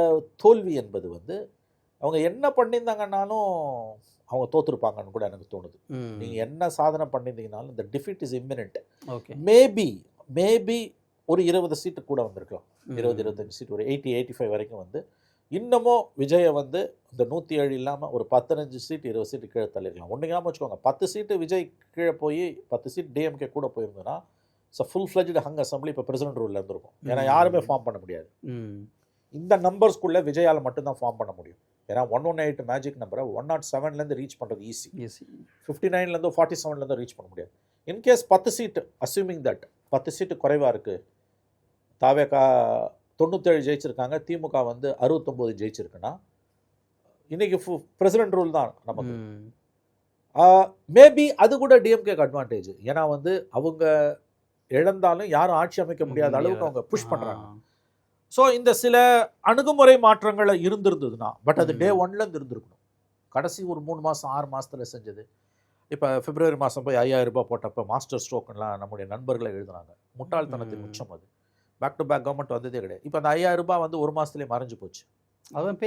தோல்வி என்பது வந்து அவங்க என்ன பண்ணியிருந்தாங்கன்னாலும் அவங்க தோற்றுருப்பாங்கன்னு கூட எனக்கு தோணுது. நீங்கள் என்ன சாதனை பண்ணியிருந்தீங்கனாலும் இந்த டிஃபீட் இஸ் இம்மினென்ட். ஓகே, மேபி ஒரு 20 சீட்டு கூட வந்திருக்கலாம். 20-25 சீட், ஒரு 80-85 வரைக்கும் வந்து இன்னமும் விஜயை வந்து இந்த 107 இல்லாமல் ஒரு 15 சீட் 20 சீட்டு கீழே தள்ளிருக்கலாம். ஒன்று ஞாபகம் வச்சுக்கோங்க, 10 சீட்டு விஜய் கீழே போய் 10 சீட் டிஎம்கே கூட போயிருந்தோன்னா ஃபுல் ஃப்ளெஜ்டு ஹங் அசம்பிளி இப்போ பிரசிடென்ட் ரூலில் இருந்திருக்கும். ஏன்னா யாருமே ஃபார்ம் பண்ண முடியாது. இந்த நம்பர்ஸ்குள்ளே விஜயால் மட்டும்தான் ஃபார்ம் பண்ண முடியும். ஏன்னா 118 மேஜிக் நம்பரை 107லேருந்து ரீச் பண்ணுறது ஈஸி. 59லேருந்தோ 47லேருந்தோ ரீச் பண்ண முடியாது. இன்கேஸ் 10 சீட்டு, அஸ்யூமிங் தட் 10 சீட்டு குறைவாக இருக்குது, தாவேகா 97 ஜெயிச்சிருக்காங்க, திமுக வந்து 69 ஜெயிச்சிருக்குன்னா இன்றைக்கி பிரசிடென்ட் ரூல் தான் நமக்கு. மேபி அது கூட டிஎம்கேக்கு அட்வான்டேஜ். ஏன்னா வந்து அவங்க இழந்தாலும் யாரும் ஆட்சி அமைக்க முடியாத அளவுக்கு அவங்க புஷ் பண்ணுறாங்க. ஸோ இந்த சில அணுகுமுறை மாற்றங்களை இருந்திருந்ததுன்னா, பட் அது டே 1லேருந்து இருந்திருக்கணும். கடைசி ஒரு 3 மாதம் 6 மாதத்தில் செஞ்சது. இப்போ பிப்ரவரி மாதம் போய் 5000 ரூபாய் போட்டப்போ மாஸ்டர் ஸ்ட்ரோக்குலாம் நம்முடைய நண்பர்களை எழுதுனாங்க. முட்டாள்தனத்தின் உச்சம் அது. பேக் டு பேக் கவர்மெண்ட் வந்ததே கிடையாது. இப்போ அந்த 5000 ரூபாய் வந்து ஒரு மாதத்துலேயே மறைஞ்சு போச்சு. அதுவும்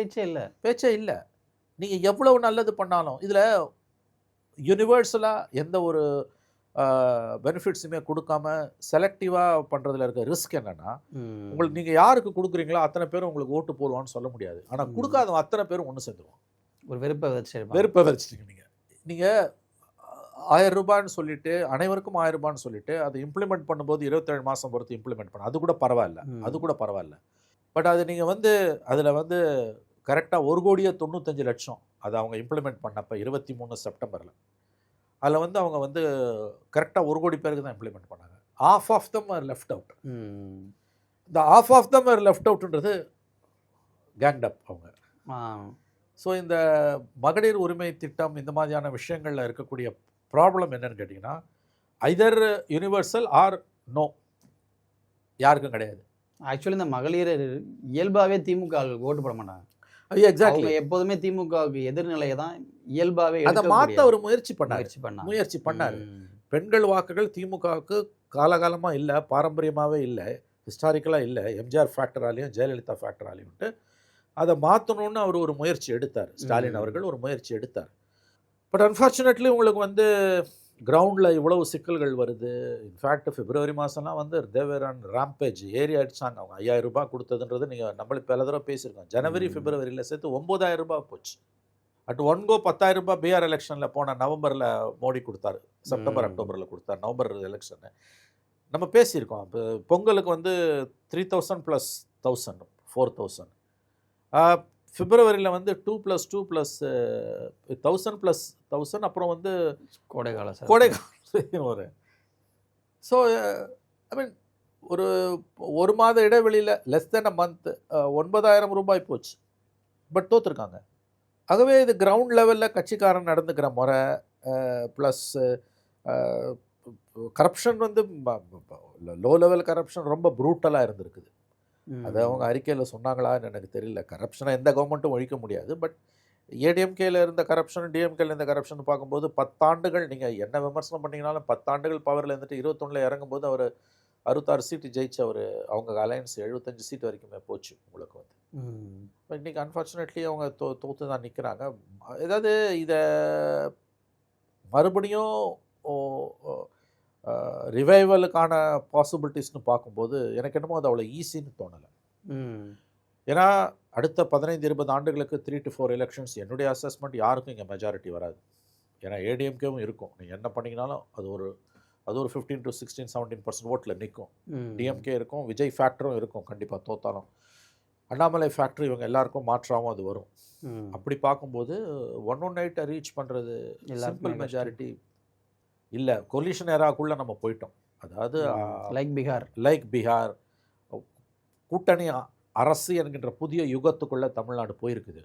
பேச்சே இல்லை. நீங்கள் எவ்வளவு நல்லது பண்ணாலும் இதில் யூனிவர்சலாக எந்த ஒரு பெனிஃபிட்ஸுமே கொடுக்காம செலக்டிவாக பண்ணுறதுல இருக்க ரிஸ்க் என்னென்னா, உங்களுக்கு நீங்கள் யாருக்கு கொடுக்குறீங்களோ அத்தனை பேரும் உங்களுக்கு ஓட்டு போடுவான்னு சொல்ல முடியாது. ஆனால் கொடுக்காதவங்க அத்தனை பேரும் ஒன்று சேர்ந்துருவான். ஒரு வெறுப்பை வச்சுட்டீங்க. நீங்கள் 1000 ரூபான்னு சொல்லிட்டு அனைவருக்கும் 1000 ரூபான்னு சொல்லிட்டு அதை இம்ப்ளிமெண்ட் பண்ணும்போது 27 மாதம் பொறுத்து இம்ப்ளிமெண்ட் பண்ண அது கூட பரவாயில்ல. பட் அது நீங்கள் வந்து அதில் வந்து கரெக்டாக 1,95,00,000 அதை அவங்க இம்ப்ளிமெண்ட் பண்ணப்போ 23 செப்டம்பரில் அதில் வந்து அவங்க வந்து கரெக்டாக 1 கோடி பேருக்கு தான் இம்ப்ளிமெண்ட் பண்ணாங்க. half of them are left out. இந்த half of them are left outன்றது கேங்ட் அப் அவங்க. ஸோ இந்த மகளிர் உரிமை திட்டம் இந்த மாதிரியான விஷயங்களில் இருக்கக்கூடிய ப்ராப்ளம் என்னன்னு கேட்டிங்கன்னா, ஐதர் யூனிவர்சல் ஆர் நோ, யாருக்கும் கிடையாது. ஆக்சுவலி இந்த மகளிர் இயல்பாகவே திமுக ஓட்டு போட மாட்டாங்க. எக்ஸாக்ட்லி, எப்போதுமே திமுகவுக்கு எதிர்நிலையை தான் இயல்பாகவே அதை மாற்ற ஒரு முயற்சி பண்ணார். பெண்கள் வாக்குகள் திமுகவுக்கு காலகாலமாக இல்லை, பாரம்பரியமாகவே இல்லை, ஹிஸ்டாரிக்கலாக இல்லை, எம்ஜிஆர் ஃபேக்டராலையும் ஜெயலலிதா ஃபேக்டராலையும் அதை மாற்றணும்னு அவர் ஒரு முயற்சி எடுத்தார். ஸ்டாலின் அவர்கள் ஒரு முயற்சி எடுத்தார். பட் அன்ஃபார்ச்சுனேட்லி உங்களுக்கு வந்து கிரவுண்டில் இவ்வளவு சிக்கல்கள் வருது. இன்ஃபேக்ட் பிப்ரவரி மாதம்லாம் வந்து தேவர் அண்ட் ராம்பேஜ் ஏறி அடித்தாங்க. அவங்க 5000 ரூபாய் கொடுத்ததுன்றது நீங்கள் நம்மளுக்கு பல தடவை பேசியிருக்கோம். ஜனவரி பிப்ரவரியில் சேர்த்து 9000 ரூபாய் போச்சு. அட் ஒன் கோ 10,000 ரூபாய் பிஆர் எலெக்ஷனில் போன நவம்பரில் மோடி கொடுத்தாரு, செப்டம்பர் அக்டோபரில் கொடுத்தார். நவம்பர் எலெக்ஷனு நம்ம பேசியிருக்கோம். இப்போ பொங்கலுக்கு வந்து 3000 + 1000 4000. பிப்ரவரியில் வந்து 2 + 2 + 1000 + 1000. அப்புறம் வந்து கோடைக்காலம் ஒரு. ஸோ ஐ மீன் ஒரு மாத இடைவெளியில் லெஸ் தென் அ மந்த் 9000 ரூபாய் போச்சு. பட் தோற்றுருக்காங்க. ஆகவே இது கிரவுண்ட் லெவலில் கட்சிக்காரன் நடந்துக்கிற முறை ப்ளஸ் கரப்ஷன் வந்து லோ லெவல் கரப்ஷன் ரொம்ப ப்ரூட்டலாக இருந்திருக்குது. அதை அவங்க அறிக்கையில் சொன்னாங்களான்னு எனக்கு தெரியல. கரப்ஷனை எந்த கவர்மெண்ட்டும் ஒழிக்க முடியாது. பட் ஏடிஎம்கேல இருந்த கரப்ஷன் டிஎம்கேல இருந்த கரப்ஷன் பார்க்கும்போது 10 ஆண்டுகள் நீங்கள் என்ன விமர்சனம் பண்ணிங்கனாலும் 10 ஆண்டுகள் பவரில் இருந்துட்டு 21ல் இறங்கும்போது அவர் 66 சீட்டு ஜெயிச்சு அவர் அவங்க அலையன்ஸ் 75 சீட் வரைக்குமே போச்சு உங்களுக்கு வந்து. இன்றைக்கி அன்ஃபார்ச்சுனேட்லி அவங்க தோற்று தான் நிற்கிறாங்க. ஏதாவது இதை மறுபடியும் ரிவைவலுக்கான பாசிபிலிட்டிஸ்னு பார்க்கும்போது எனக்கு என்னமோ அது அவ்வளோ ஈஸின்னு தோணலை. ஏன்னா அடுத்த 15-20 ஆண்டுகளுக்கு 3 to 4 எலெக்ஷன்ஸ் என்னுடைய அசஸ்மெண்ட் யாருக்கும் இங்கே மெஜாரிட்டி வராது. ஏன்னா ஏடிஎம்கேவும் இருக்கும், நீங்கள் என்ன பண்ணிங்கனாலும் அது ஒரு 15 to 16-17% ஓட்டில் நிற்கும். டிஎம்கே இருக்கும், விஜய் ஃபேக்டரும் இருக்கும், கண்டிப்பாக தோத்தாலும் அண்ணாமலை ஃபேக்டர், இவங்க எல்லாருக்கும் மாற்றாகவும் அது வரும். அப்படி பார்க்கும்போது 118 ரீச் பண்ணுறது சிம்பிள் மெஜாரிட்டி இல்லை. கொலிஷன் ஏராக்குள்ளே நம்ம போயிட்டோம். அதாவது லைக் பீகார் கூட்டணி அரசு என்கின்ற புதிய யுகத்துக்குள்ளே தமிழ்நாடு போயிருக்குது.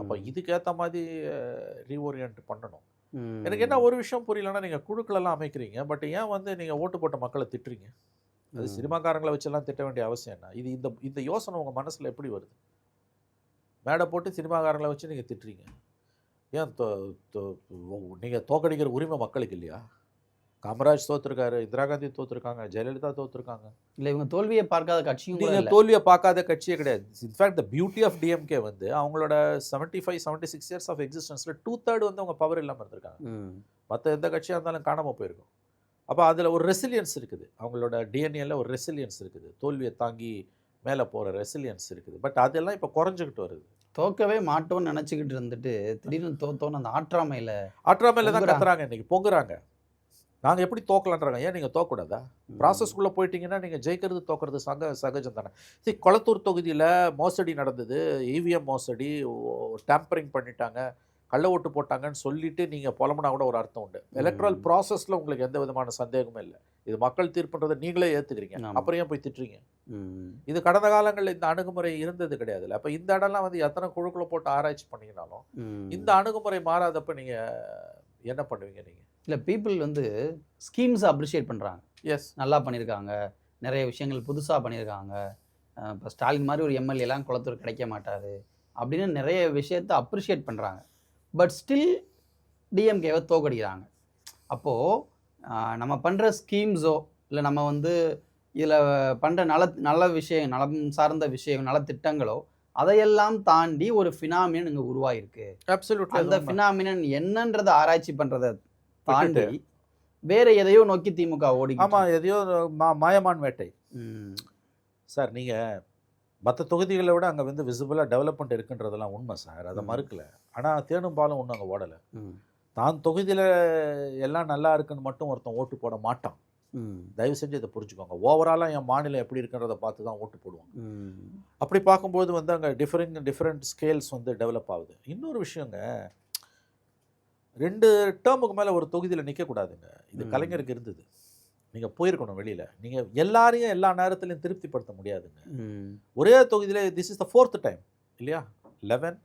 அப்போ இதுக்கேற்ற மாதிரி ரீஓரியன்ட் பண்ணணும். எனக்கு என்ன ஒரு விஷயம் புரியலன்னா, நீங்கள் குழுக்களெல்லாம் அமைக்கிறீங்க, பட் ஏன் வந்து நீங்கள் ஓட்டு போட்ட மக்களை திட்டுறீங்க? அது சினிமாக்காரங்களை வச்செல்லாம் திட்ட வேண்டிய அவசியம் என்ன? இது இந்த யோசனை உங்கள் மனசில் எப்படி வருது? மேடை போட்டு சினிமாக்காரங்களை வச்சு நீங்கள் திட்டுறீங்க. ஏன் நீங்கள் தோக்கடிக்கிற உரிமை மக்களுக்கு இல்லையா? காமராஜ் தோத்துருக்காரு, இந்திரா காந்தி தோத்துருக்காங்க, ஜெயலலிதா தோத்துருக்காங்க. இல்லை, இவங்க தோல்வியை பார்க்காத கட்சியும் நீங்கள் தோல்வியை பார்க்காத கட்சியே கிடையாது. In fact the beauty of DMK வந்து அவங்களோட 75-76 இயர்ஸ் ஆஃப் எக்ஸிஸ்டன்ஸில் 2/3 வந்து அவங்க பவர் இல்லாமல் இருந்திருக்காங்க. மற்ற எந்த கட்சியாக இருந்தாலும் காணாமல் போயிருக்கும். அப்போ அதில் ஒரு ரெசிலியன்ஸ் இருக்குது, அவங்களோட டிஎன்ஏல ஒரு ரெசிலியன்ஸ் இருக்குது, தோல்வியை தாங்கி மேலே போகிற ரெசிலியன்ஸ் இருக்குது. பட் அதெல்லாம் இப்போ குறைஞ்சிக்கிட்டு வருது. தோக்கவே மாட்டோம்னு நினச்சிக்கிட்டு இருந்துட்டு திடீர்னு தோத்தோன்னு அந்த ஆற்றாமையில் தான் கத்துறாங்க, இன்றைக்கி பொங்குறாங்க. நாங்கள் எப்படி தோக்கலான்றாங்க. ஏன் நீங்கள் தோக்கக்கூடாதா? ப்ராசஸ்க்குள்ளே போயிட்டீங்கன்னா நீங்கள் ஜெயிக்கிறது தோக்கிறது சகஜம் தானே. சரி, கொளத்தூர் தொகுதியில் மோசடி நடந்தது, இவிஎம் மோசடி, டேம்பரிங் பண்ணிட்டாங்க, கள்ள ஓட்டு போட்டாங்கன்னு சொல்லிட்டு நீங்கள் புலம்புனா கூட ஒரு அர்த்தம் உண்டு. எலக்ட்ரல் ப்ராசஸில் உங்களுக்கு எந்த விதமான சந்தேகமும் இல்லை. இது மக்கள் தீர்ப்புன்றதை நீங்களே ஏற்றுக்கிறீங்க, அப்புறம் ஏன் போய் திட்டுறீங்க? இது கடந்த காலங்களில் இந்த அணுகுமுறை இருந்தது கிடையாதுல்ல. அப்போ இந்த இடம்லாம் வந்து எத்தனை குழுக்களை போட்டு ஆராய்ச்சி பண்ணிங்கனாலும் இந்த அணுகுமுறை மாறாதப்ப நீங்கள் என்ன பண்ணுவீங்க? நீங்கள் இல்லை, பீப்புள் வந்து ஸ்கீம்ஸை அப்ரிஷியேட் பண்ணுறாங்க. எஸ், நல்லா பண்ணியிருக்காங்க, நிறைய விஷயங்கள் புதுசாக பண்ணியிருக்காங்க. இப்போ ஸ்டாலின் மாதிரி ஒரு எம்எல்ஏலாம் குளத்தூர் கிடைக்க மாட்டார் அப்படின்னு நிறைய விஷயத்தை அப்ரிஷியேட் பண்ணுறாங்க. பட் ஸ்டில் டிஎம்கேவை தோக்கடிக்கிறாங்க. அப்போது நம்ம பண்ணுற ஸ்கீம்ஸோ இல்லை நம்ம வந்து இதில் பண்ணுற நல்ல விஷயம், நலம் சார்ந்த விஷயம், நலத்திட்டங்களோ அதையெல்லாம் தாண்டி ஒரு ஃபினாமினன் இங்கே உருவாயிருக்கு. அந்த ஃபினாமினன் என்னன்றதை ஆராய்ச்சி பண்ணுறதை தாண்டி வேற எதையோ நோக்கி திமுக ஓடி. ஆமாம், எதையோ மாயமான் வேட்டை சார். நீங்கள் மற்ற தொகுதிகளை விட அங்கே வந்து விசிபிளாக டெவலப்மெண்ட் இருக்குன்றதெல்லாம் உண்மை சார், அதை மறுக்கல. ஆனால் தேனும் பாலும் ஒன்றும் அங்கே ஓடலை. தான் தொகுதியில் எல்லாம் நல்லா இருக்குன்னு மட்டும் ஒருத்தன் ஓட்டு போட மாட்டான். தயவு செஞ்சு இதை புரிஞ்சுக்கோங்க. ஓவராலாக என் மாநிலம் எப்படி இருக்குன்றதை பார்த்து தான் ஓட்டு போடுவாங்க. அப்படி பார்க்கும்போது வந்து அங்கே டிஃப்ரெண்ட் ஸ்கேல்ஸ் வந்து டெவலப் ஆகுது. இன்னொரு விஷயங்க, 2 டேர்முக்கு மேலே ஒரு தொகுதியில் நிற்கக்கூடாதுங்க. இது கலைஞருக்கு இருந்தது. நீங்கள் போயிருக்கணும் வெளியில். நீங்கள் எல்லாரையும் எல்லா நேரத்துலையும் திருப்திப்படுத்த முடியாதுங்க. ஒரே தொகுதியில் this is the 4th time இல்லையா? 11,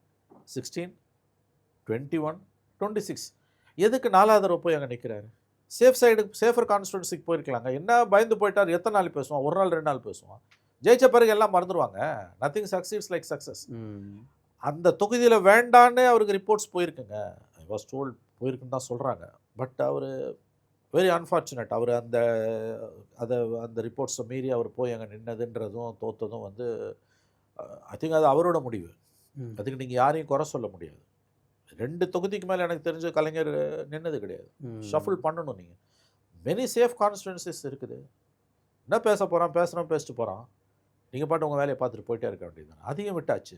16, 21, 26. எதுக்கு 4வது தடவை போய் அங்கே நிற்கிறாரு? சேஃபர் கான்ஸ்டிட்யூன்சிக்கு போயிருக்கலாங்க. என்ன பயந்து போயிட்டார்? எத்தனை நாள் பேசுவான்? 1 நாள் 2 நாள் பேசுவான். ஜெயிச்ச பிறகு எல்லாம் மறந்துடுவாங்க. Nothing succeeds like success. அந்த தொகுதியில் வேண்டான்னு அவருக்கு ரிப்போர்ட்ஸ் போயிருக்குங்க. ஐ வாஸ் டோல்ட் போயிருக்குன்னு தான் சொல்கிறாங்க. பட் அவர் வெரி அன்ஃபார்ச்சுனேட். அவர் அந்த ரிப்போர்ட்ஸை மீறி அவர் போய் அங்கே நின்னதுன்றதும் தோற்றதும் வந்து ஐ திங்க் அது அவரோட முடிவு. அதுக்கு நீங்கள் யாரையும் குறை சொல்ல முடியாது. 2 தொகுதிக்கு மேலே எனக்கு தெரிஞ்ச கலைஞர் நின்னது கிடையாது. ஷஃபிள் பண்ணணும். நீங்கள் மெனி சேஃப் கான்ஸ்டிட்யூன்சிஸ் இருக்குது. என்ன பேச போகிறான், பேசிட்டு போகிறான். நீங்கள் பாட்டு உங்கள் வேலையை பார்த்துட்டு போயிட்டே இருக்க வேண்டியது. அதிகம் விட்டாச்சு.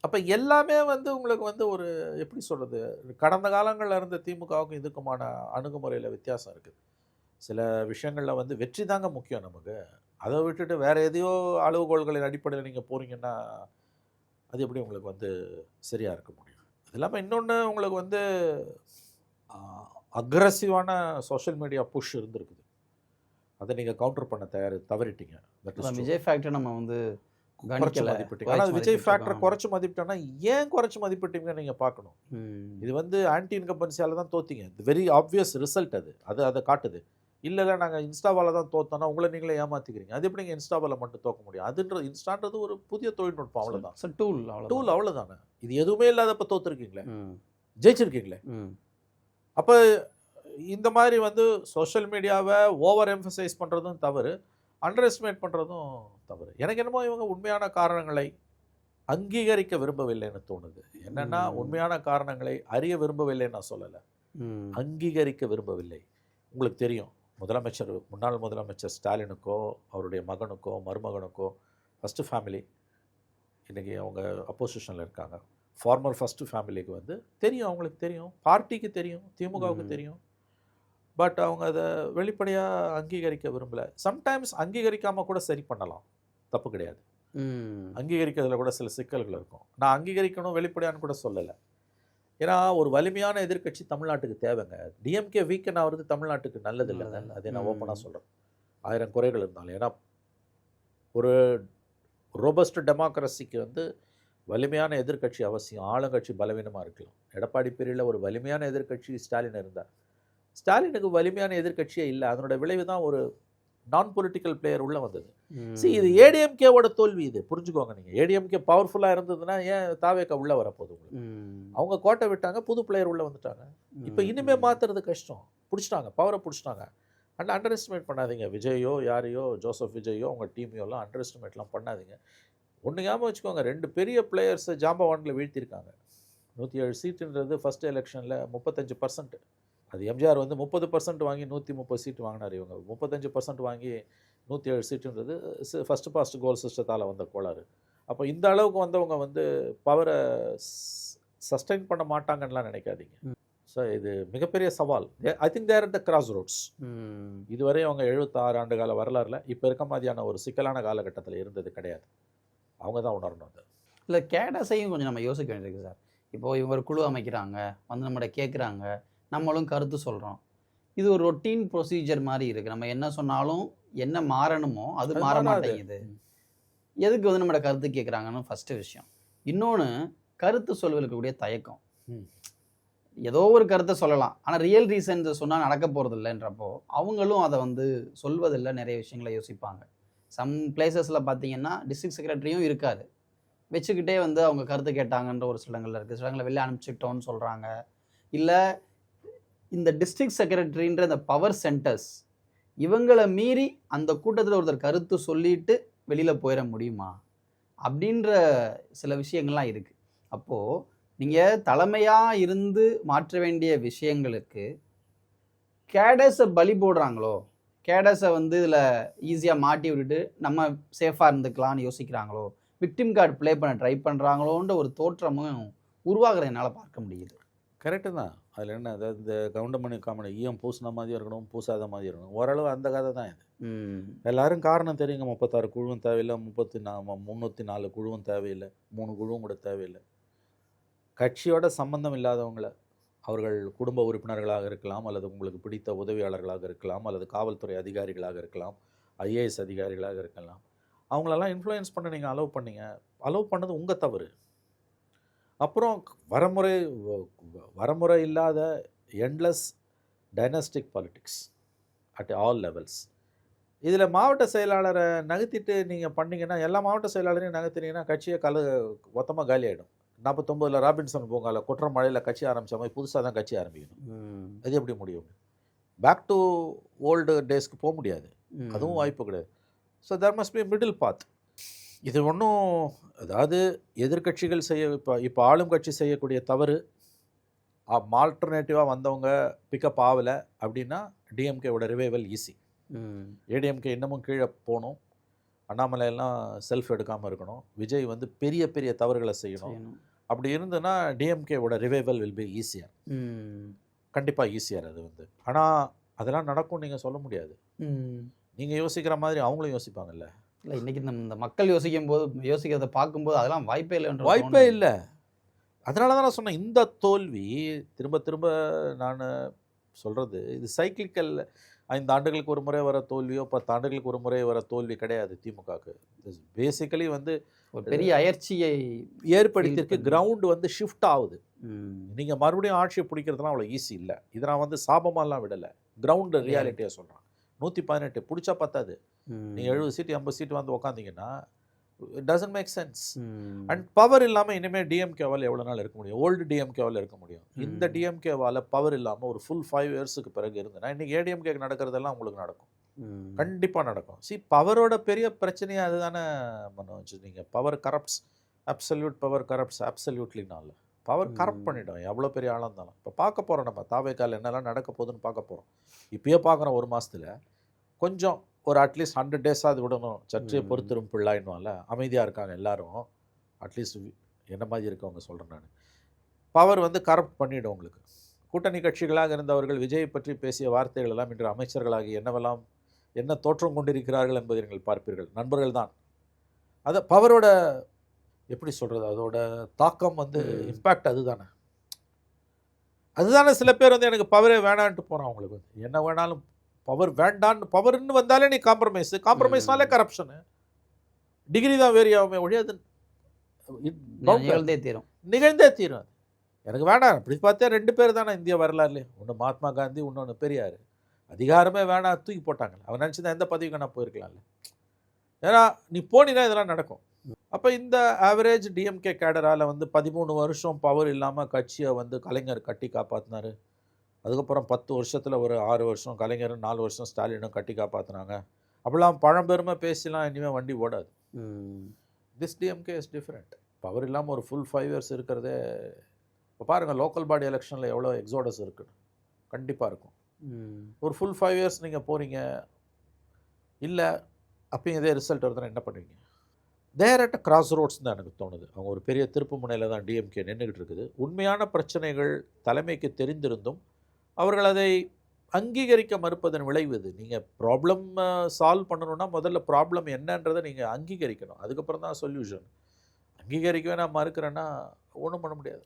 அப்போ எல்லாமே வந்து உங்களுக்கு வந்து ஒரு எப்படி சொல்கிறது, கடந்த காலங்களில் இருந்த திமுகவுக்கும் இதுக்குமான அணுகுமுறையில் வித்தியாசம் இருக்குது. சில விஷயங்களில் வந்து வெற்றி தாங்க முக்கியம் நமக்கு. அதை விட்டுட்டு வேறு எதையோ அளவுகோள்களின் அடிப்படையில் நீங்கள் போகிறீங்கன்னா அது எப்படி உங்களுக்கு வந்து சரியாக இருக்க முடியும்? அது இல்லாமல் இன்னொன்று, உங்களுக்கு வந்து அக்ரஸிவான சோஷியல் மீடியா புஷ் இருந்திருக்குது. அதை நீங்கள் கவுண்டர் பண்ண தவறிட்டீங்க. விஜய் ஃபேக்டர் நம்ம வந்து குறைச்சி மதிப்பிட்டீங்க. ஆனால் விஜய் ஃபேக்டரை குறைச்சி மதிப்பிட்டோன்னா ஏன் குறைச்சி மதிப்பிட்டீங்கன்னு நீங்கள் பார்க்கணும். இது வந்து ஆன்டி இன்கம்பன்சியால் தான் தோற்றிங்க. வெரி ஆப்வியஸ் ரிசல்ட் அதை காட்டுது. இல்லை நாங்கள் இன்ஸ்டாவால் தான் தோற்றோன்னா உங்களை நீங்களே ஏமாற்றிக்கிறீங்க. அது எப்படி நீங்கள் இன்ஸ்டாவால் மட்டும் தோக்க முடியும்? இன்ஸ்டான்றது ஒரு புதிய தொழில்நுட்பம், அவ்வளோதான். டூல் அவ்வளோதானே. இது எதுவுமே இல்லாதப்போ தோற்றுருக்கீங்களே, ஜெயிச்சிருக்கீங்களே. அப்போ இந்த மாதிரி வந்து சோஷியல் மீடியாவை ஓவர் எம்ஃபசைஸ் பண்ணுறதும் தவறு, அண்டர் எஸ்டிமேட் பண்ணுறதும் தவறு. எனக்கு என்னமோ இவங்க உண்மையான காரணங்களை அங்கீகரிக்க விரும்பவில்லைன்னு தோணுது. என்னென்னா, உண்மையான காரணங்களை அறிய விரும்பவில்லைன்னு நான் சொல்லலை, அங்கீகரிக்க விரும்பவில்லை. உங்களுக்கு தெரியும், முன்னாள் முதலமைச்சர் ஸ்டாலினுக்கோ அவருடைய மகனுக்கோ மருமகனுக்கோ ஃபஸ்ட்டு ஃபேமிலி இன்றைக்கி அவங்க அப்போசிஷனில் இருக்காங்க. ஃபார்மர் ஃபஸ்ட்டு ஃபேமிலிக்கு வந்து தெரியும், அவங்களுக்கு தெரியும், பார்ட்டிக்கு தெரியும், திமுகவுக்கு தெரியும். பட் அவங்க அதை வெளிப்படையாக அங்கீகரிக்க விரும்பலை. சம்டைம்ஸ் அங்கீகரிக்காமல் கூட சரி பண்ணலாம், தப்பு கிடையாது. அங்கீகரிக்கிறதுல கூட சில சிக்கல்கள் இருக்கும். நான் அங்கீகரிக்கணும் வெளிப்படையான்னு கூட சொல்லலை. ஏன்னா ஒரு வலிமையான எதிர்க்கட்சி தமிழ்நாட்டுக்கு தேவைங்க. டிஎம்கே வீக்கன் ஆகிறது தமிழ்நாட்டுக்கு நல்லது இல்லை, அதை நான் ஓப்பனாக சொல்கிறேன். 1000 குறைகள் இருந்தாலும். ஏன்னா ஒரு ரோபஸ்ட் டெமோக்ரஸிக்கு வந்து வலிமையான எதிர்க்கட்சி அவசியம். ஆளுங்கட்சி பலவீனமாக இருக்கலாம். எடப்பாடி பீரியடில் ஒரு வலிமையான எதிர்க்கட்சி ஸ்டாலின் இருந்தார். ஸ்டாலினுக்கு வலிமையான எதிர்க்கட்சியே இல்லை. அதனோட விளைவு தான் ஒரு நான் பொலிட்டிக்கல் பிளேயர் உள்ளே வந்தது. இது ஏடிஎம்கேவோட தோல்வி. இது புரிஞ்சுக்கோங்க. நீங்கள் ஏடிஎம்கே பவர்ஃபுல்லாக இருந்ததுன்னா ஏன் தாவேக்கா உள்ளே வரப்போகுது உங்களுக்கு? அவங்க கோட்டை விட்டாங்க, புது பிளேயர் உள்ளே வந்துட்டாங்க. இப்போ இனிமேல் மாற்றுறது கஷ்டம். பிடிச்சிட்டாங்க, பவரை பிடிச்சிட்டாங்க. அண்டர் எஸ்டிமேட் பண்ணாதீங்க. விஜயோ யாரையோ, ஜோசப் விஜயோ உங்கள் டீமையோலாம் அண்டர் எஸ்டிமேட்லாம் பண்ணாதீங்க. ஒன்று ஞாபகம் வச்சுக்கோங்க, 2 பெரிய பிளேயர்ஸை ஜாம்பவானில் வீழ்த்திருக்காங்க. 107 சீட்டுன்றது ஃபஸ்ட் எலெக்ஷனில் 35%. அது எம்ஜிஆர் வந்து 30% வாங்கி 130 சீட்டு வாங்கினார். இவங்க 35% வாங்கி 107 சீட்டுன்றது ஃபஸ்ட்டு பாஸ்ட் கோல் சிஸ்டத்தால் வந்த கோளாறு. அப்போ இந்த அளவுக்கு வந்தவங்க வந்து பவரை சஸ்டெயின் பண்ண மாட்டாங்கன்னெலாம் நினைக்காதீங்க. ஸோ இது மிகப்பெரிய சவால். I think there at the crossroads. இதுவரை அவங்க 76 ஆண்டு கால வரலாறுல இப்போ இருக்க மாதிரியான ஒரு சிக்கலான காலகட்டத்தில் இருந்தது கிடையாது. அவங்க தான் உணரணும். அது இல்லை, கேடஸையும் கொஞ்சம் நம்ம யோசிக்க வேண்டியிருக்கு சார். இப்போது இவங்க ஒரு குழு அமைக்கிறாங்க, வந்து நம்மகிட்ட கேட்குறாங்க, நம்மளும் கருத்து சொல்கிறோம். இது ஒரு ரொட்டீன் ப்ரொசீஜர் மாதிரி இருக்குது. நம்ம என்ன சொன்னாலும் என்ன மாறணுமோ அது மாற மாட்டேங்குது. எதுக்கு வந்து நம்மளோட கருத்து கேட்குறாங்கன்னு ஃபஸ்ட்டு விஷயம். இன்னொன்று, கருத்து சொல்வதற்கக்கூடிய தயக்கம். ஏதோ ஒரு கருத்தை சொல்லலாம், ஆனால் ரியல் ரீசன்ஸ் சொன்னால் நடக்க போகிறது இல்லைன்றப்போ அவங்களும் அதை வந்து சொல்வதில்லை. நிறைய விஷயங்களை யோசிப்பாங்க. சம் பிளேசஸில் பார்த்தீங்கன்னா டிஸ்ட்ரிக்ட் செக்ரட்டரியும் இருக்காது, வச்சுக்கிட்டே வந்து அவங்க கருத்து கேட்டாங்கன்ற ஒரு சில இடங்களில் இருக்குது. சில இடங்களில் வெளியே அனுப்பிச்சிட்டோன்னு சொல்கிறாங்க. இல்லை இந்த டிஸ்ட்ரிக்ட் செக்ரட்டரின்ற இந்த பவர் சென்டர்ஸ் இவங்களை மீறி அந்த கூட்டத்தில் ஒருத்தர் கருத்து சொல்லிட்டு வெளியில் போயிட முடியுமா அப்படின்ற சில விஷயங்கள்லாம் இருக்குது. அப்போது நீங்கள் தலைமையாக இருந்து மாற்ற வேண்டிய விஷயங்களுக்கு கேடஸை பலி போடுறாங்களோ, கேடஸை வந்து இதில் ஈஸியாக மாட்டி விட்டுட்டு நம்ம சேஃபாக இருந்துக்கலாம்னு யோசிக்கிறாங்களோ, விக்டிம் கார்டு ப்ளே பண்ண ட்ரை பண்ணுறாங்களோன்ற ஒரு தோற்றமும் உருவாகிறத என்னால் பார்க்க முடியுது. கரெக்டு தான். அதில் என்ன, அதாவது இந்த கவுண்டமணி காமெடி ஈயம் பூசின மாதிரி இருக்கணும், பூசாத மாதிரி இருக்கணும், ஓரளவு அந்த கதை தான் இது. எல்லாரும் காரணம் தெரியுங்க. 36 குழுவும் தேவையில்லை, 304 குழுவும் தேவையில்லை, 3 குழுவும் கூட தேவையில்லை. கட்சியோட சம்பந்தம் இல்லாதவங்களை, அவர்கள் குடும்ப உறுப்பினர்களாக இருக்கலாம், அல்லது உங்களுக்கு பிடித்த உதவியாளர்களாக இருக்கலாம், அல்லது காவல்துறை அதிகாரிகளாக இருக்கலாம், ஐஏஎஸ் அதிகாரிகளாக இருக்கலாம், அவங்களெல்லாம் இன்ஃப்ளூயன்ஸ் பண்ண நீங்கள் அலோவ் பண்ணீங்க. அலோவ் பண்ணது உங்கள் தவறு. அப்புறம் வரமுறை இல்லாத endless dynastic politics at all levels. இதில் மாவட்ட செயலாளரை நகர்த்திட்டு நீங்கள் பண்ணிங்கன்னா, எல்லா மாவட்ட செயலாளரையும் நகர்த்தினீங்கன்னா கட்சியை மொத்தமாக காலி ஆகிடும். 49 ராபின்சன் பூங்காவில் குற்ற மழையில் கட்சி ஆரம்பித்த மாதிரி புதுசாக தான் கட்சி ஆரம்பிக்கணும். அது எப்படி முடியும்? பேக் டு ஓல்டு டேஸ்க்கு போக முடியாது, அதுவும் வாய்ப்பு கிடையாது. So there must be middle path. இது ஒன்றும், அதாவது எதிர்கட்சிகள் இப்போ ஆளும் கட்சி செய்யக்கூடிய தவறு, ஆல்டர்னேட்டிவாக வந்தவங்க பிக்கப் ஆகலை அப்படின்னா டிஎம்கேவோட ரிவைவல் ஈஸி. ஏடிஎம்கே இன்னமும் கீழே போகணும், அண்ணாமலையெல்லாம் செல்ஃப் எடுக்காமல் இருக்கணும், விஜய் வந்து பெரிய பெரிய தவறுகளை செய்யணும். அப்படி இருந்ததுன்னா டிஎம்கேவோட ரிவைவல் வில் பி ஈஸியர். கண்டிப்பாக ஈஸியர் அது வந்து. ஆனால் அதெல்லாம் நடக்கும் நீங்கள் சொல்ல முடியாது. நீங்கள் யோசிக்கிற மாதிரி அவங்களும் யோசிப்பாங்கல்ல. இல்லை, இன்றைக்கி இந்த மக்கள் யோசிக்கிறத பார்க்கும்போது அதெல்லாம் வாய்ப்பே இல்லைன்ற வாய்ப்பே இல்லை. அதனால தான் நான் சொன்னேன், இந்த தோல்வி திரும்ப திரும்ப நான் சொல்கிறது, இது சைக்கிளிக்கல். 5 ஆண்டுகளுக்கு ஒரு முறை வர தோல்வியோ 10 ஆண்டுகளுக்கு ஒரு முறை வர தோல்வி கிடையாது திமுகவுக்கு. பேசிக்கலி வந்து ஒரு பெரிய அயற்சியை ஏற்படுத்தியிருக்கு. கிரவுண்டு வந்து ஷிஃப்ட் ஆகுது. நீங்கள் மறுபடியும் ஆட்சியை பிடிக்கிறதுலாம் அவ்வளோ ஈஸி இல்லை. இதை நான் வந்து சாபமாலாம் விடலை, கிரவுண்டு ரியாலிட்டியாக சொல்கிறேன். 118 பிடிச்சா பத்தாது. நீங்கள் 70 சீட்டு 80 சீட்டு வந்து உக்காந்தீங்கன்னா it doesn't make sense. And power இல்லாமல் இனிமேல் டிஎம்கேவால் எவ்வளோ நாள் இருக்க முடியும்? ஓல்டு டிஎம்கேவால் இருக்க முடியும். இந்த டிஎம்கேவால் பவர் இல்லாமல் ஒரு ஃபுல் 5 இயர்ஸுக்கு பிறகு இருந்ததுன்னா இன்றைக்கி ஏடிஎம்கேக்கு நடக்கிறதெல்லாம் உங்களுக்கு நடக்கும், கண்டிப்பாக நடக்கும். பவரோட பெரிய பிரச்சனையாக அதுதானே மனோஜ். நீங்கள் power corrupts, absolute power corrupts அப்சல்யூட்லினால பவர் கரப்ட் பண்ணிட்டோம் எவ்வளோ பெரிய ஆளாக இருந்தாலும். இப்போ பார்க்க போகிறோம், நம்ம தாவேக்கால் என்னெல்லாம் நடக்க போகுதுன்னு பார்க்க போகிறோம். இப்பயே பார்க்குறோம், ஒரு மாதத்தில் கொஞ்சம் ஒரு அட்லீஸ்ட் 100 டேஸாக அது விடணும். சற்றே பொறுத்திரும் பிள்ளாயின்னுவான்ல, அமைதியாக இருக்காங்க எல்லாரும். அட்லீஸ்ட் என்ன மாதிரி இருக்கவங்க சொல்கிறேன் நான். பவர் வந்து கரப்ட் பண்ணிவிடும் உங்களுக்கு. கூட்டணி கட்சிகளாக இருந்தவர்கள் விஜயை பற்றி பேசிய வார்த்தைகள் எல்லாம் இன்று அமைச்சர்களாகி என்னவெல்லாம் என்ன தோற்றம் கொண்டிருக்கிறார்கள் என்பதை நீங்கள் பார்ப்பீர்கள். நண்பர்கள் தான். அதை பவரோட எப்படி சொல்கிறது, அதோட தாக்கம் வந்து இம்பேக்ட் அதுதானே. சில பேர் வந்து எனக்கு பவரே வேணான்ட்டு போகிறான். அவங்களுக்கு வந்து என்ன வேணாலும் பவர் வேண்டான்னு, பவர்னு வந்தாலே நீ காம்ப்ரமைஸ்னாலே கரப்ஷனு. டிகிரி தான் வேரி ஆகுமே ஒழியாது, நிகழ்ந்தே தீரும். எனக்கு வேணாம். அப்படி பார்த்தா 2 பேர் தானே இந்திய வரலாறுலேயே, ஒன்று மகாத்மா காந்தி, இன்னொன்று பெரியார். அதிகாரமே வேணாம் தூக்கி போட்டாங்க. அவன் நினச்சிதான் எந்த பதவிக்கு நான் போயிருக்கலாம்ல. ஏன்னா நீ போனீங்கன்னா இதெல்லாம் நடக்கும். அப்போ இந்த ஆவரேஜ் டிஎம்கே கேடரால் வந்து 13 வருஷம் பவர் இல்லாமல் கட்சியை வந்து கலைஞர் கட்டி காப்பாற்றினார். அதுக்கப்புறம் 10 வருஷத்தில் ஒரு 6 வருஷம் கலைஞரும் 4 வருஷம் ஸ்டாலினும் கட்டி காப்பாற்றினாங்க. அப்படிலாம் பழம்பெருமை பேசிலாம் இனிமேல் வண்டி ஓடாது. This DMK is different. Power இல்லாமல் ஒரு ஃபுல் 5 இயர்ஸ் இருக்கிறதே. இப்போ பாருங்கள், லோக்கல் பாடி எலெக்ஷனில் எவ்வளோ எக்ஸோடஸ் இருக்குன்னு. கண்டிப்பாக இருக்கும். ஒரு ஃபுல் 5 இயர்ஸ் நீங்கள் போகிறீங்க இல்லை, அப்பயும் இதே ரிசல்ட் வருதுன்னா என்ன பண்ணுவீங்க? தேர் அட் கிராஸ் ரோட்ஸ் தான் எனக்கு தோணுது. அவங்க ஒரு பெரிய திருப்பு முனையில் தான் டிஎம்கே நின்றுக்கிட்டு இருக்குது. உண்மையான பிரச்சனைகள் தலைமைக்கு தெரிந்திருந்தும் அவர்கள் அதை அங்கீகரிக்க மறுப்பதன் விளைவு இது. நீங்கள் ப்ராப்ளம் சால்வ் பண்ணணுன்னா முதல்ல ப்ராப்ளம் என்னன்றதை நீங்கள் அங்கீகரிக்கணும். அதுக்கப்புறம் தான் சொல்யூஷன். அங்கீகரிக்கவே நான் மறுக்கிறேன்னா ஒன்றும் பண்ண முடியாது.